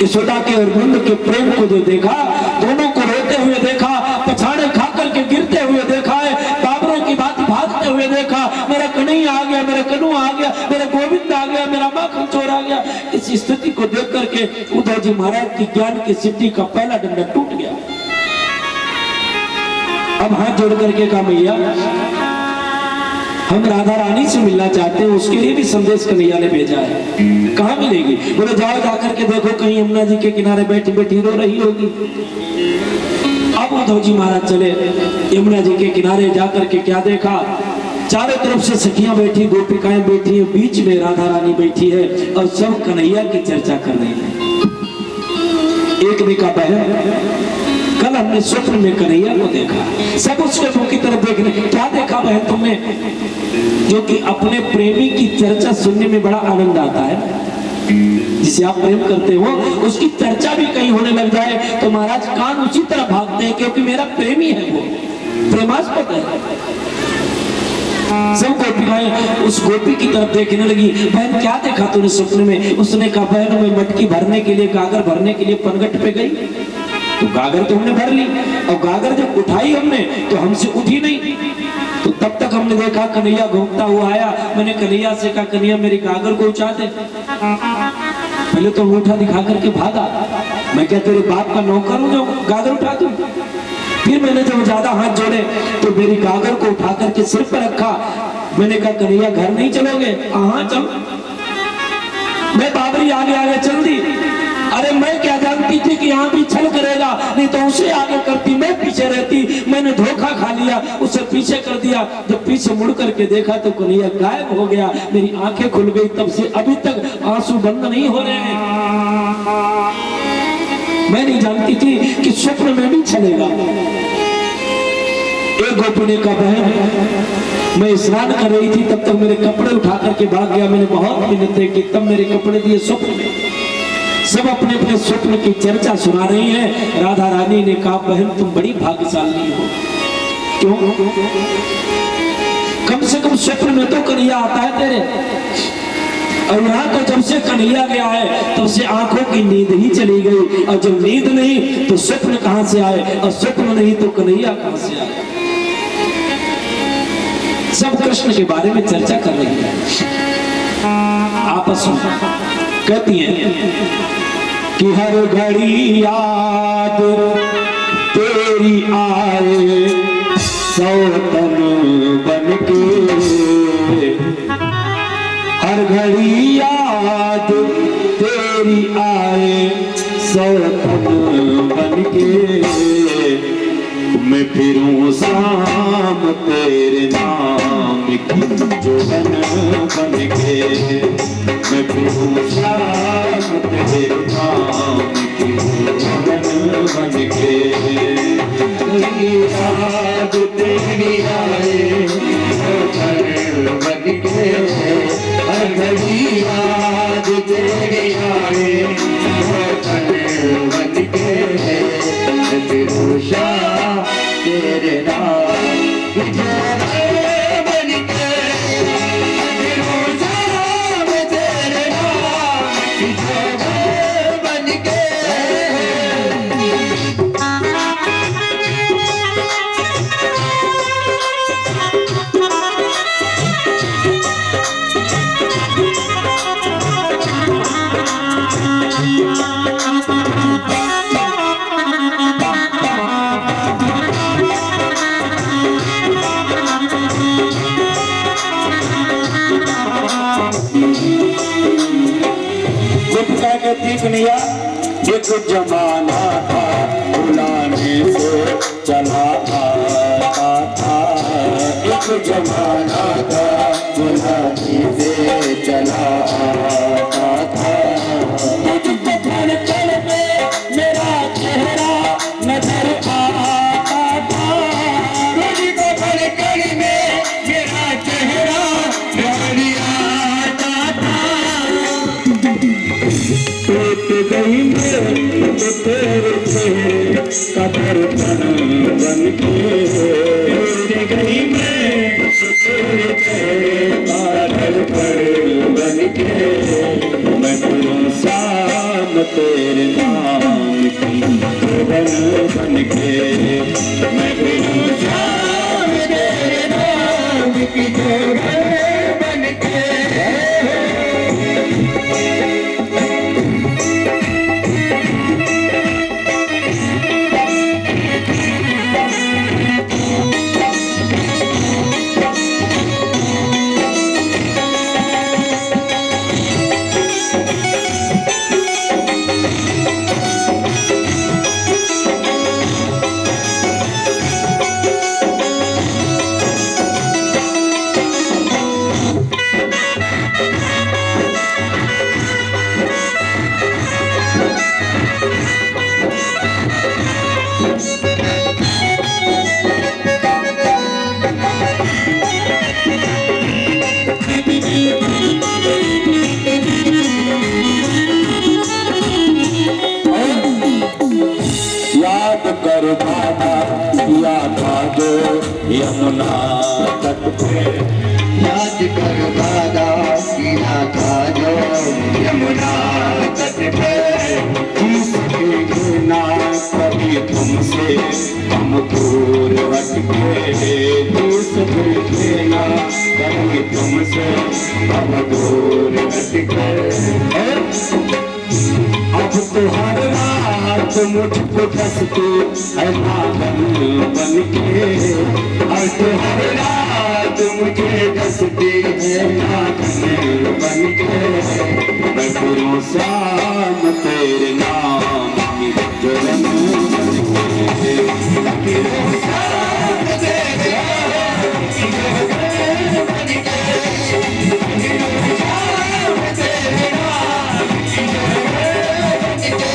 यशोदा के और नंद के प्रेम को जो देखा, दोनों को रोते हुए देखा, पछाड़े खा करके गिरते हुए देखा है, बाबरों की बात भागते हुए देखा। मेरा कन्हैया आ गया, मेरा कन्हू आ गया, मेरा गोविंद आ गया, मेरा माखन चोर आ गया। इस स्थिति को देख करके उद्धव जी महाराज की ज्ञान की सिद्धि का पहला डंडा टूट गया। अब हाथ जोड़ करके कहा मैया, हम राधा रानी से मिलना चाहते हैं, उसके लिए भी संदेश कन्हैया ने भेजा है। कहाँ मिलेगी? बोले जाओ जाकर के देखो, कहीं यमुना जी के किनारे बैठी बैठी रो रही होगी। अब उद्धव जी महाराज चले यमुना जी के किनारे जाकर के क्या देखा? चारों तरफ से सखियां बैठी, गोपिकाएं बैठी है, बीच में राधा रानी बैठी है और सब कन्हैया की चर्चा कर रही है। एक ने कहा बहन कल हमने स्वप्न में कन्हैया को देखा, सब उसके मुंह की तरफ देखने, क्या देखा बहन तुमने? जो कि अपने प्रेमी की चर्चा सुनने में बड़ा आनंद आता है। जिसे आप प्रेम करते हो उसकी चर्चा भी कहीं होने लग जाए तो महाराज कान उसी तरह भागते हैं, क्योंकि मेरा प्रेमी है, वो प्रेमास्पद है। सब गोपिकाएं उस गोपी की तरफ देखने लगी। बहन क्या देखा तूने स्वप्न में? उसने कहा बहन मैं मटकी भरने के लिए, गागर भरने के लिए पनघट पे गई, तो गागर तो हमने भर ली, और गागर जब उठाई हमने तो हमसे उठी नहीं। तो तब तक हमने देखा कन्हैया घूमता हुआ आया। मैंने कन्हैया से कहा कन्हैया मेरी गागर को उठा दे। पहले तो अंगूठा दिखा करके भागा। मैं क्या तेरे बाप का नौकर हूं जो गागर उठा दूं? फिर मैंने जब ज्यादा हाथ जोड़े तो मेरी गागर को उठा करके सिर पर रखा। मैंने कहा कन्हैया घर नहीं चलोगे? हाँ चल। मैं बाबरी आगे आगे चल दी। अरे मैं क्या जानती थी कि यहाँ भी छल करेगा, नहीं तो उसे आगे करती, मैं पीछे रहती। मैंने धोखा खा लिया, उसे पीछे कर दिया। जब पीछे मुड़ करके देखा तो कन्हैया गायब हो गया। मेरी आंखें खुल गई, तब से अभी तक आंसू बंद नहीं हो रहे हैं। मैं नहीं जानती थी कि स्वप्न में भी चलेगा। एक गोपी ने कहा बहन मैं स्नान कर रही थी, तब तक मेरे कपड़े उठा करके भाग गया। मैंने बहुत मिन्नतें की, तब मेरे कपड़े दिए स्वप्न में। सब अपने अपने स्वप्न की चर्चा सुना रही हैं। राधा रानी ने कहा बहन तुम बड़ी भाग्यशाली हो। क्यों? कम से कम स्वप्न में तो कन्हैया आता है तेरे, और यहाँ तो जब से कन्हैया गया है तब से आंखों की नींद ही चली गई। और जब नींद नहीं तो स्वप्न कहां से आए, और स्वप्न नहीं तो कन्हैया कहां से आए? सब कृष्ण के बारे में चर्चा कर रही है आपस में। कहती हैं कि हर घड़ी याद तेरी आए सौतन बनके, हर घड़ी याद तेरी आए सौतन बनके, मैं फिरूं शाम तेरे नाम की जोगन बनके, मैं फिरूं शाम तेरे नाम की जोगन बनके। याद तेरी आए सौतन बनके, हर घड़ी याद तेरी आए सौतन बनके, मैं फिरूं शाम तेरे नाम की जोगन बनके, फिरूं शाम तेरे नाम की जोगन बनके। कन्हैया एक जमाना था बुलाने से चला आता था, एक जमाना था बुलाने से चला आता था। मुझको धड़कन में मेरा चेहरा नजर आता था, मुझको धड़कन में मेरा चेहरा नजर आता था। टूट गई मैं तो तेरे चेहरे का दर्पण बनके, टूट गई मैं तो तेरे चेहरे का दर्पण बनके, मैं फिरूं शाम तेरे नाम की जोगन बनके, मैं फिरूं शाम तेरे नाम की जोगन बनके। याद कर बाबा किया था जो यमुना तट पे, याद कर वादा किया था जो यमुना तट पे, हम सकेंगे ना कभी तुमसे हम दूर हटके, हम सकेंगे ना कभी तुमसे हम दूर हटके। अब तो हर रात मुझको डसते है पागल बन के, और तो हर रात मुझे डसते हैं पागल बन के, मैं फिरूं शाम तेरे नाम की जलन बन के, मैं फिरूं शाम तेरे नाम की जलन बन के, मैं फिरूं शाम तेरे नाम की जलन बन के।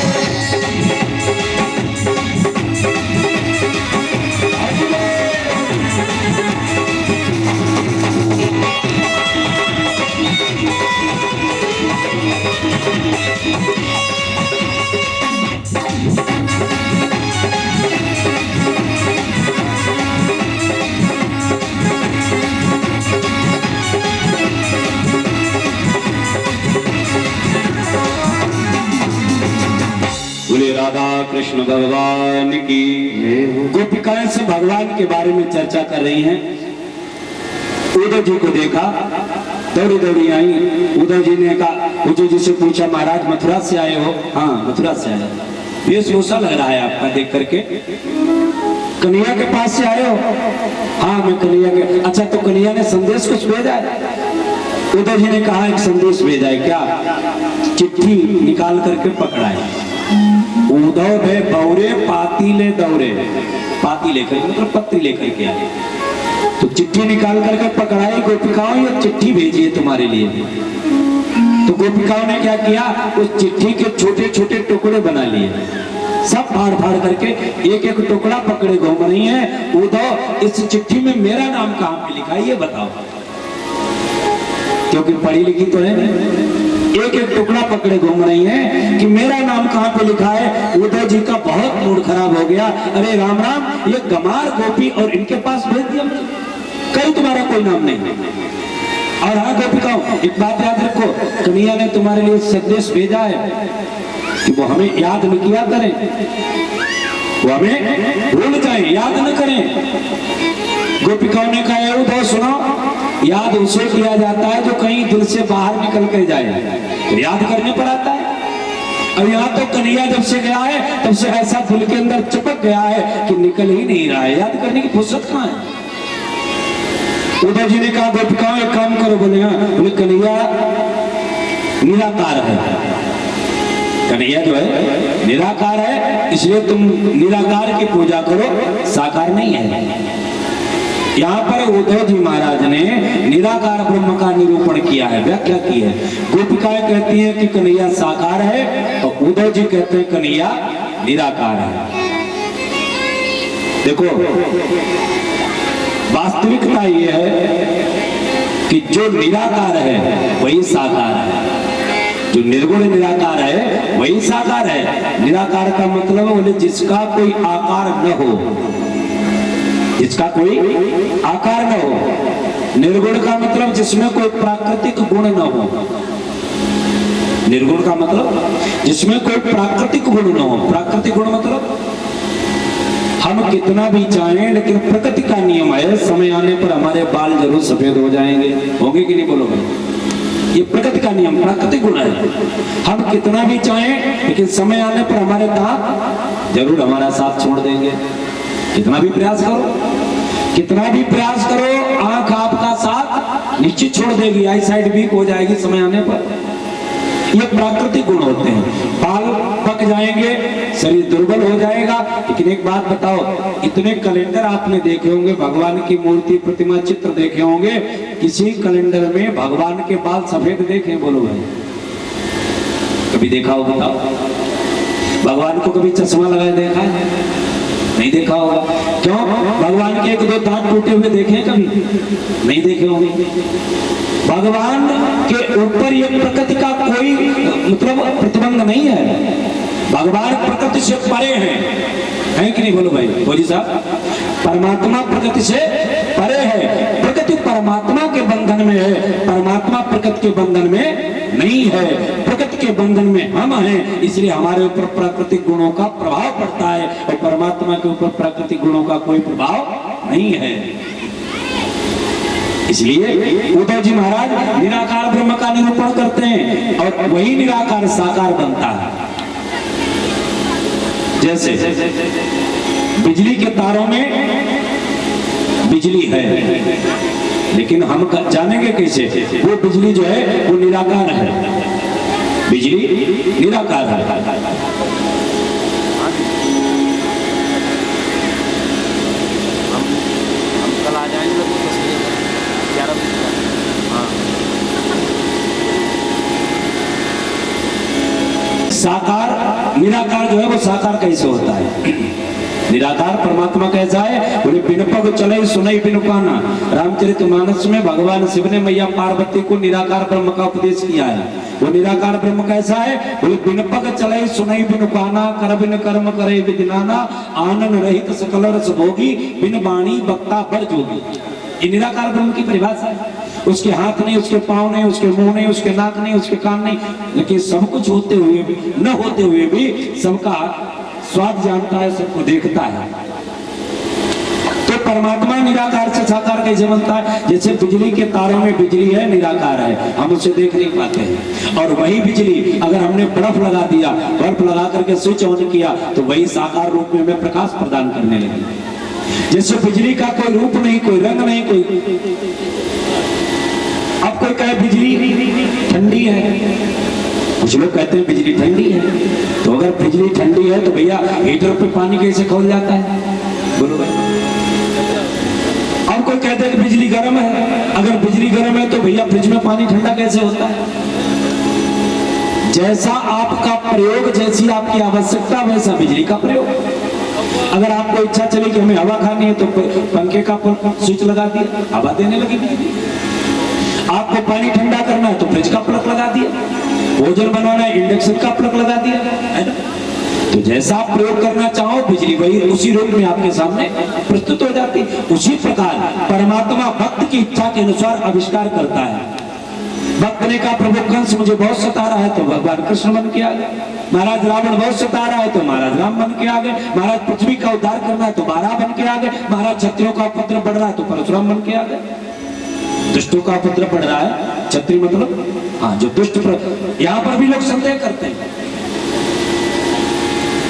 बोले राधा कृष्ण भगवान की। गोपिकाएं से भगवान के बारे में चर्चा कर रही हैं। उद्धव जी को देखा, दौड़ी दौड़ी आई। उद्धव जी ने कहा, उद्धव जी से पूछा, महाराज मथुरा से आए हो? हाँ, मथुरा से आया। वेशभूषा लग रहा है आपका देख करके। कन्हैया के पास से आए हो? हाँ, मैं कन्हैया के। अच्छा, तो कन्हैया ने संदेश कुछ भेजा है? उद्धव जी ने कहा, एक संदेश भेजा है। क्या? चिट्ठी निकाल करके पकड़ाए। उद्धव है बौरे पातीले दौरे, पाती लेकर मतलब पत्ती लेकर के आए। तो चिट्ठी निकाल करके पकड़ाई। गोपिकाओं, ये चिट्ठी भेजी है तुम्हारे लिए। तो गोपिकाओं ने क्या किया, उस चिट्ठी के छोटे छोटे टुकड़े बना लिए, सब फाड़ फाड़ करके एक एक टुकड़ा पकड़े घूम रही हैं। उद्धव, इस चिट्ठी में मेरा नाम कहां पे लिखा है ये बताओ, क्योंकि पढ़ी लिखी तो है नहीं। एक एक टुकड़ा पकड़े घूम रही हैं कि मेरा नाम कहां पे लिखा है। उद्धव जी का बहुत मूड खराब हो गया। अरे राम राम, ये गमार गोपी और इनके पास भेज दिया, कहीं तुम्हारा कोई नाम नहीं। और हाँ गोपिकाओं, एक बात याद रखो, कन्हैया ने तुम्हारे लिए संदेश भेजा है कि वो हमें याद न किया करें, वो हमें भूल जाए, याद न करें। गोपिकाओं ने कहा, उद्धव सुनो, याद उसे किया जाता है जो कहीं दिल से बाहर निकल कर जाए, तो याद करने पर आता है। और यहाँ तो कन्हैया जब से गया है तब से ऐसा दिल के अंदर चिपक गया है कि निकल ही नहीं रहा है, याद करने की फुर्सत कहाँ है। उद्धव जी ने कहा, गोपिकाओं एक काम करो। बोले हाँ। बोले कन्हैया निराकार है, कन्हैया जो है निराकार है, इसलिए तुम निराकार की पूजा करो, साकार नहीं है। यहाँ पर उद्धव जी महाराज ने निराकार ब्रह्म का निरूपण किया है, व्याख्या की है। गोपिकाएं कहती हैं कि कन्हैया साकार है और उद्धव जी कहते हैं कन्हैया निराकार है। देखो, वास्तविकता यह है कि जो निराकार है वही साकार है, जो निर्गुण निराकार है वही साकार है। निराकार का मतलब बोले जिसका कोई आकार न हो, जिसका कोई आकार न हो। निर्गुण का मतलब जिसमें कोई प्राकृतिक गुण न हो। निर्गुण का मतलब जिसमें कोई प्राकृतिक गुण न हो। प्राकृतिक गुण मतलब हम कितना भी चाहें, लेकिन प्रकृति का नियम है, समय आने पर हमारे बाल जरूर सफेद हो जाएंगे। होंगे कि नहीं बोलोगे? ये प्रकृति का नियम, प्राकृतिक गुण है। हम कितना भी चाहें, लेकिन समय आने पर हमारे दांत जरूर हमारा साथ छोड़ देंगे। कितना भी प्रयास करो, कितना भी प्रयास करो, आंख आपका साथ निश्चित छोड़ देगी, आई साइड वीक हो जाएगी समय आने पर। ये प्राकृतिक गुण होते हैं। बाल पक जाएंगे, शरीर दुर्बल हो जाएगा। लेकिन एक बात बताओ, इतने कैलेंडर आपने देखे होंगे, भगवान की मूर्ति प्रतिमा चित्र देखे होंगे, किसी कैलेंडर में भगवान के बाल सफेद देखे? बोलो भाई, कभी देखा हो? बताओ, भगवान को कभी चश्मा लगाए देखा है? नहीं देखा होगा। क्यों? भगवान के एक दो दांत टूटे हुए देखे कभी? नहीं देखे होंगे। भगवान के ऊपर ये प्रकृति का कोई मतलब प्रतिबंध नहीं है। भगवान प्रकृति से परे हैं। नहीं बोलो भाई फौजी साहब? परमात्मा प्रकृति से परे है, प्रकृति परमात्मा के बंधन में है, परमात्मा प्रकृति के बंधन में नहीं है, प्रकृति के बंधन में हम हैं, इसलिए हमारे ऊपर प्राकृतिक गुणों का प्रभाव पड़ता है और परमात्मा के ऊपर प्राकृतिक गुणों का कोई प्रभाव नहीं है। इसलिए उद्धव जी महाराज निराकार ब्रह्म का निरूपण करते हैं और वही निराकार साकार बनता है। जैसे बिजली के तारों में बिजली है, लेकिन हम जानेंगे कैसे वो बिजली जो है वो निराकार है, बिजली निराकार है। हम कल आ जाएंगे तो 11 बजे। हाँ, साकार निराकार जो है वो साकार कैसे होता है? निराकार परमात्मा कैसा है? बोले बिन पग चले सुनई बिन काना। रामचरितमानस में भगवान शिव ने मैया पार्वती को निराकार ब्रह्म का उपदेश किया है। वो निराकार ब्रह्म कैसा है? बोले बिन पग चले सुनई बिन काना, कर बिन कर्म करे विधि नाना, आनंद रहित सकल रस भोगी, बिन वाणी वक्ता बर जोगी। ये निराकार ब्रह्म की परिभाषा है। उसके हाथ नहीं, उसके पांव नहीं, उसके मुंह नहीं, उसके नाक नहीं, उसके कान नहीं, लेकिन सब कुछ होते हुए भी, न होते हुए भी सबका स्वाद जानता है, सबको देखता है। तो परमात्मा निराकार से साकार कैसे बनता है? जैसे बिजली के तारों में बिजली है, निराकार है, हम उसे देख नहीं पाते हैं। और वही बिजली अगर हमने बर्फ लगा दिया, बर्फ लगा करके स्विच ऑन किया तो वही साकार रूप में हमें प्रकाश प्रदान करने लगी। जैसे बिजली का कोई रूप नहीं, कोई रंग नहीं, कोई अब कोई कहे बिजली ठंडी है, कुछ लोग कहते हैं बिजली ठंडी है। तो अगर बिजली ठंडी है तो भैया हीटर पे पानी कैसे खौल जाता है? बोलो भाई। और कोई कहते हैं कि बिजली गर्म है, अगर बिजली गर्म है तो भैया फ्रिज में पानी ठंडा कैसे होता है? जैसा आपका प्रयोग, जैसी आपकी आवश्यकता, वैसा बिजली का प्रयोग। अगर आपको इच्छा चली कि हमें हवा खानी है तो पंखे का स्विच लगा दिया, हवा देने लगी बिजली। आपको पानी ठंडा करना है तो फ्रिज का प्लग लगा दिया, भोजन बनाना है इंडक्शन का प्लग लगा दिया, है ना? तो जैसा आप प्रयोग करना चाहो बिजली वही उसी रूप में आपके सामने प्रस्तुत हो जाती। उसी प्रकार परमात्मा भक्त की इच्छा के अनुसार आविष्कार करता है। भक्त ने कहा प्रभु कंस मुझे बहुत सता रहा है तो भगवान कृष्ण बन के आ गए। महाराज रावण बहुत सता रहा है तो महाराज राम बन के आ गए। महाराज पृथ्वी का उद्धार करना है तो बारह बन के आ गए। महाराज क्षत्रियों का पुत्र बढ़ रहा है तो परशुराम बन के आ गए। दुष्टों का पुत्र बढ़ रहा है, क्षत्रिय मतलब हाँ जो दुष्ट। यहाँ पर भी लोग संदेह करते हैं।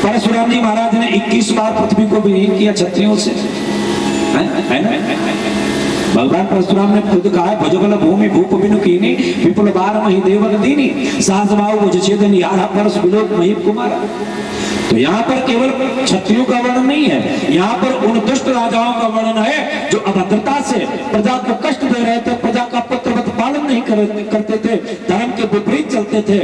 परशुराम जी महाराज ने 21 बार पृथ्वी को विलीन किया क्षत्रियों से, है ना? भगवान परशुराम ने खुद कहा भुजबल भूमि भूप बिनु कीनी, विपुल बार मही देवन दीनी, साहस भाव मुझ छेद निहारा परस विलोक महीप कुमारा। तो यहाँ पर केवल क्षत्रियों का वर्णन नहीं है, यहाँ पर उन दुष्ट राजाओं का वर्णन है जो अभद्रता से प्रजा को कष्ट दे रहे थे, प्रजा का पुत्रवत पालन नहीं करते थे, धर्म के विपरीत चलते थे,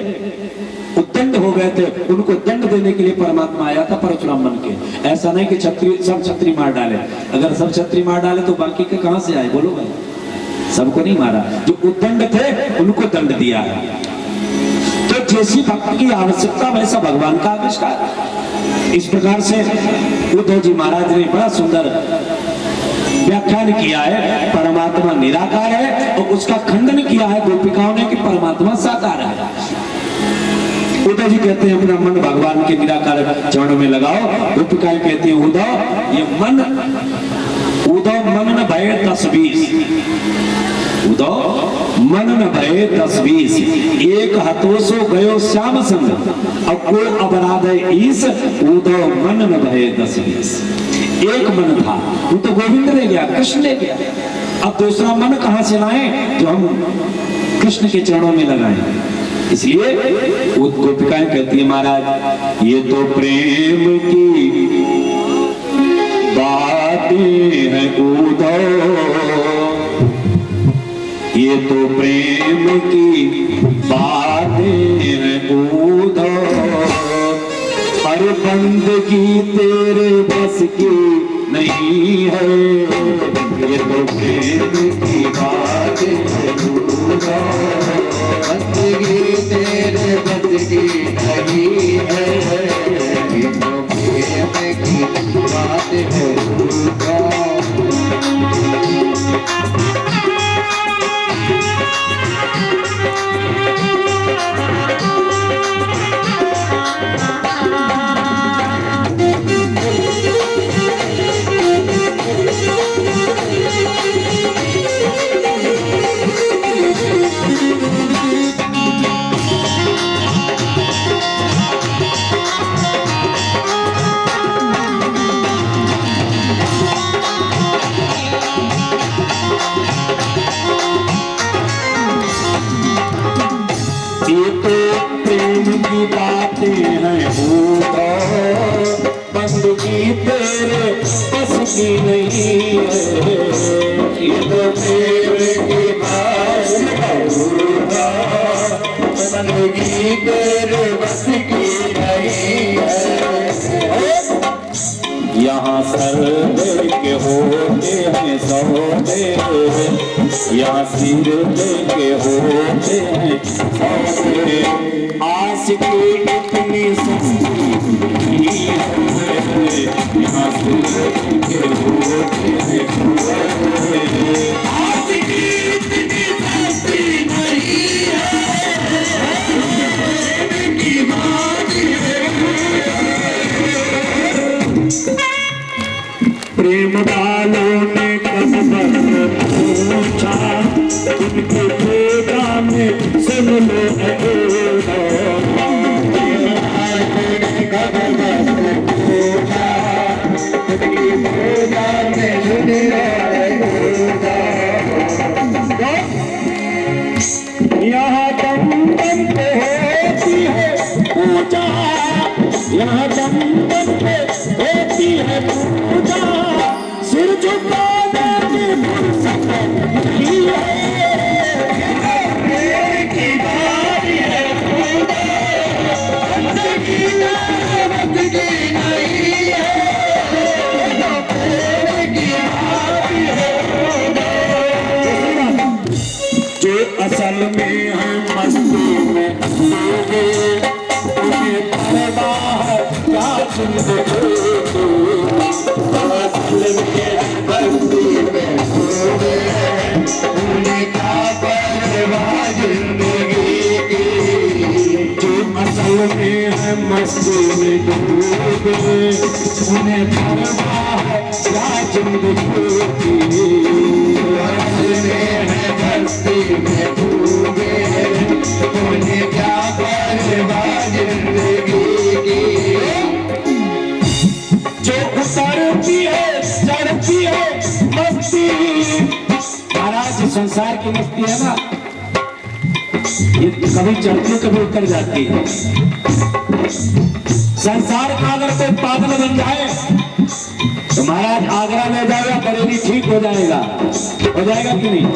उद्दंड हो गए थे। उनको दंड देने के लिए परमात्मा आया था परशुराम बन के। ऐसा नहीं कि सब क्षत्रिय मार डाले। अगर सब क्षत्रिय मार डाले तो बाकी के कहां से आए? बोलो भाई, सबको नहीं मारा, जो उद्दंड थे उनको दंड दिया है। तो जैसी भक्त की आवश्यकता वैसा भगवान का आविष्कार। इस प्रकार से उद्धव जी महाराज ने बड़ा सुंदर व्याख्यान किया है। परमात्मा निराकार है और उसका खंडन किया है गोपिकाओं ने कि परमात्मा साकार है। उद्धव जी कहते हैं अपना मन भगवान के निराकार चरणों में लगाओ। गोपिकाएं कहती हैं उद्धव ये मन, उद्धव मन न भय 10-20, उद्धव मन न भय 10-20, एक हतोसो गयो श्याम संग, अब को अपराध है ईस, उद्धव मन न भय 10-20। एक मन था वो तो गोविंद ले गया, कृष्ण ले गया। अब दूसरा मन कहां से लाएं जो हम कृष्ण के चरणों में लगाएं। इसलिए वो गोपिकाएं कहती है महाराज ये तो प्रेम की बातें हैं उद्धव, ये तो प्रेम की बातें हैं उद्धव, पर बंदगी तेरे बस की नहीं है, ये तो प्रेम की बातें हैं उद्धव, बंदगी तेरे बस की नहीं है, ये तो प्रेम की बात है झूठा। ये तो प्रेम की बातें हैं भूता, बंदगी तेरे बस की नहीं है। ये तो प्रेम की बातें हैं भूता, बंदगी तेरे बस की नहीं है। यहाँ सर दे के होते हैं सौदे, यहाँ सिर दे के होते हैं सौदे। आशिकी इतनी सस्ती नहीं है, यहाँ सिर दे के होते हैं सौदे। आशिकी इतनी सस्ती नहीं है, की बात है। प्रेम वालों ने कदम पूछा, उनके पूजा में सुन लो यहाँ दम दम पे होती है पूजा, यहाँ दम दम पे होती है पूजा। सिर झुकाने की फुर्सत नहीं है, की बारी है खुदा, बंदगी नहीं है, की बारी है खुदा। जो असल में है मस्ती में डूबे, उन्हें परवाह है क्या जिंदगी। मस्ती में डूबे, उन्हें परवाह है क्या जिंदगी की। मस्ती में डूबे, उन्हें क्या परवाह जिंदगी की। जो उतरती है चढ़ती है मस्ती। महाराज संसार की मस्ती है ना, ये कभी चढ़ती कभी उतर जाती है। संसार का अगर कोई पागल बन जाए तो महाराज आगरा ले जाएगा, बरेली ठीक हो जाएगा कि नहीं।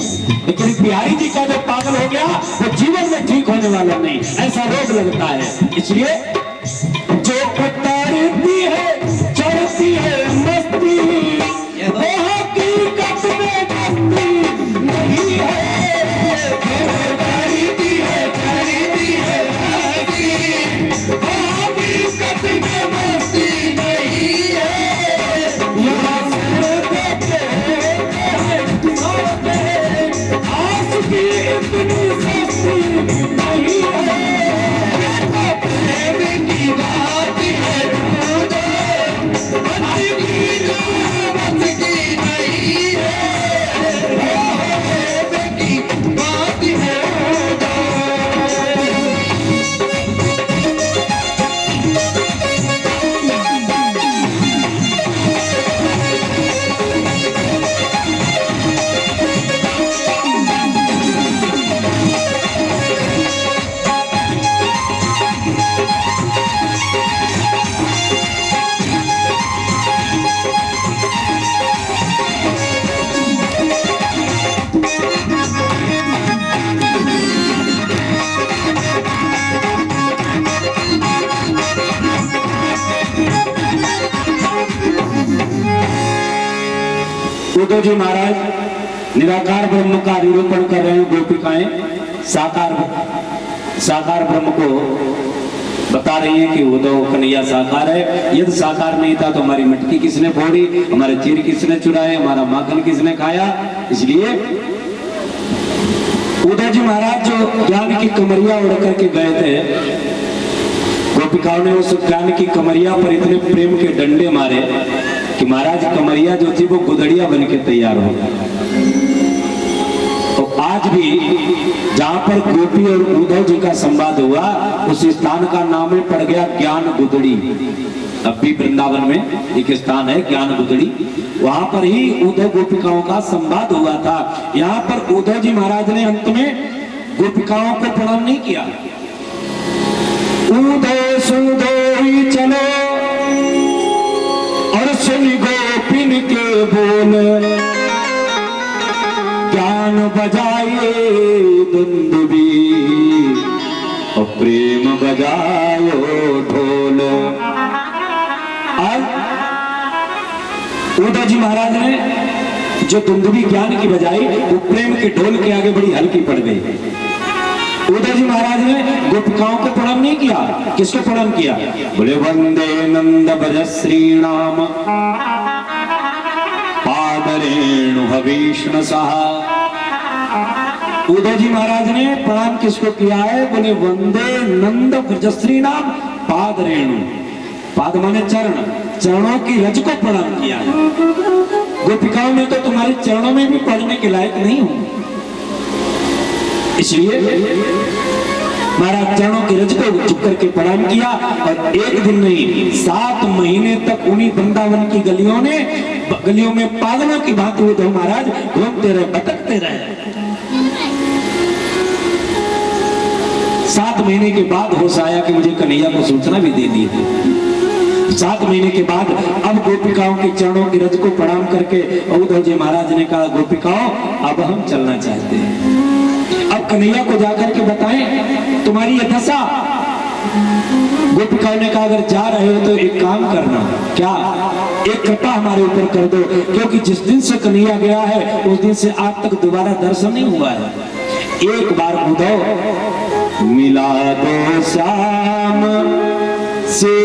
लेकिन बिहारी जी का जो पागल हो गया वो जीवन में ठीक होने वाला नहीं, ऐसा रोग लगता है। इसलिए जो उतरती है चढ़ती है मस्ती, वो हकीकत में मस्ती नहीं है। उद्धव जी महाराज निराकार ब्रह्म का निरूपण कर रहे हैं। गोपिकाएं साकार ब्रह्म को बता रही है कि उद्धव कन्हैया साकार है। यदि साकार नहीं था तो हमारी मटकी किसने फोड़ी, हमारे चीर किसने चुराए, हमारा माखन किसने खाया। इसलिए उद्धव जी महाराज जो ज्ञान की कमरिया उड़ करके गए थे, गोपिकाओं ने उस ज्ञान की कमरिया पर इतने प्रेम के डंडे मारे कि महाराज कमरिया जो थी वो गुदड़िया बन के तैयार हो गई। तो आज भी जहां पर गोपी और उद्धव जी का संवाद हुआ उस स्थान का नाम ही पड़ गया ज्ञान गुदड़ी। अब भी वृंदावन में एक स्थान है ज्ञान गुदड़ी, वहां पर ही उद्धव गोपिकाओं का संवाद हुआ था। यहाँ पर उद्धव जी महाराज ने अंत में गोपिकाओं को प्रणाम नहीं किया। उद्धव सुधोई चलो और सुन गोपिन के बोल, ज्ञान बजाए दुंदुबी और प्रेम बजायो ढोल। उद्धव जी महाराज ने जो दुंदुबी ज्ञान की बजाई वो प्रेम के ढोल के आगे बड़ी हल्की पड़ गई। उद्धव जी महाराज ने गोपिकाओं को प्रणाम नहीं किया। किसको प्रणाम किया? बोले वंदे नंद भज श्री नाम पादरेणु हवीष्ण सहा। उद्धव जी महाराज ने प्रणाम किसको किया है? बोले वंदे नंद भज श्री नाम पादरेणु। पाद माने चरण, चरणों की रज को प्रणाम किया है। गोपिकाओं में तो तुम्हारे चरणों में भी पढ़ने के लायक नहीं हूं, इसलिए महाराज चरणों की रज को झुक करके प्रणाम किया। और एक दिन नहीं 7 महीने तक उन्हीं वृंदावन की गलियों में पागलों की भांति उद्धव महाराज घूमते रहे, भटकते रहे। 7 महीने के बाद होश आया कि मुझे कन्हैया को सूचना भी दे दी थी। 7 महीने के बाद अब गोपिकाओं के चरणों की रज को प्रणाम करके उद्धव जी महाराज ने कहा गोपिकाओं अब हम चलना चाहते हैं। अब कन्हैया को जाकर के बताएं तुम्हारी ये दशा। गोपिकाओं ने कहा अगर जा रहे हो तो एक काम करना, क्या? एक कृपा हमारे ऊपर कर दो, क्योंकि जिस दिन से कन्हैया गया है उस दिन से आज तक दोबारा दर्शन नहीं हुआ है। एक बार उद्धव मिला दो श्याम से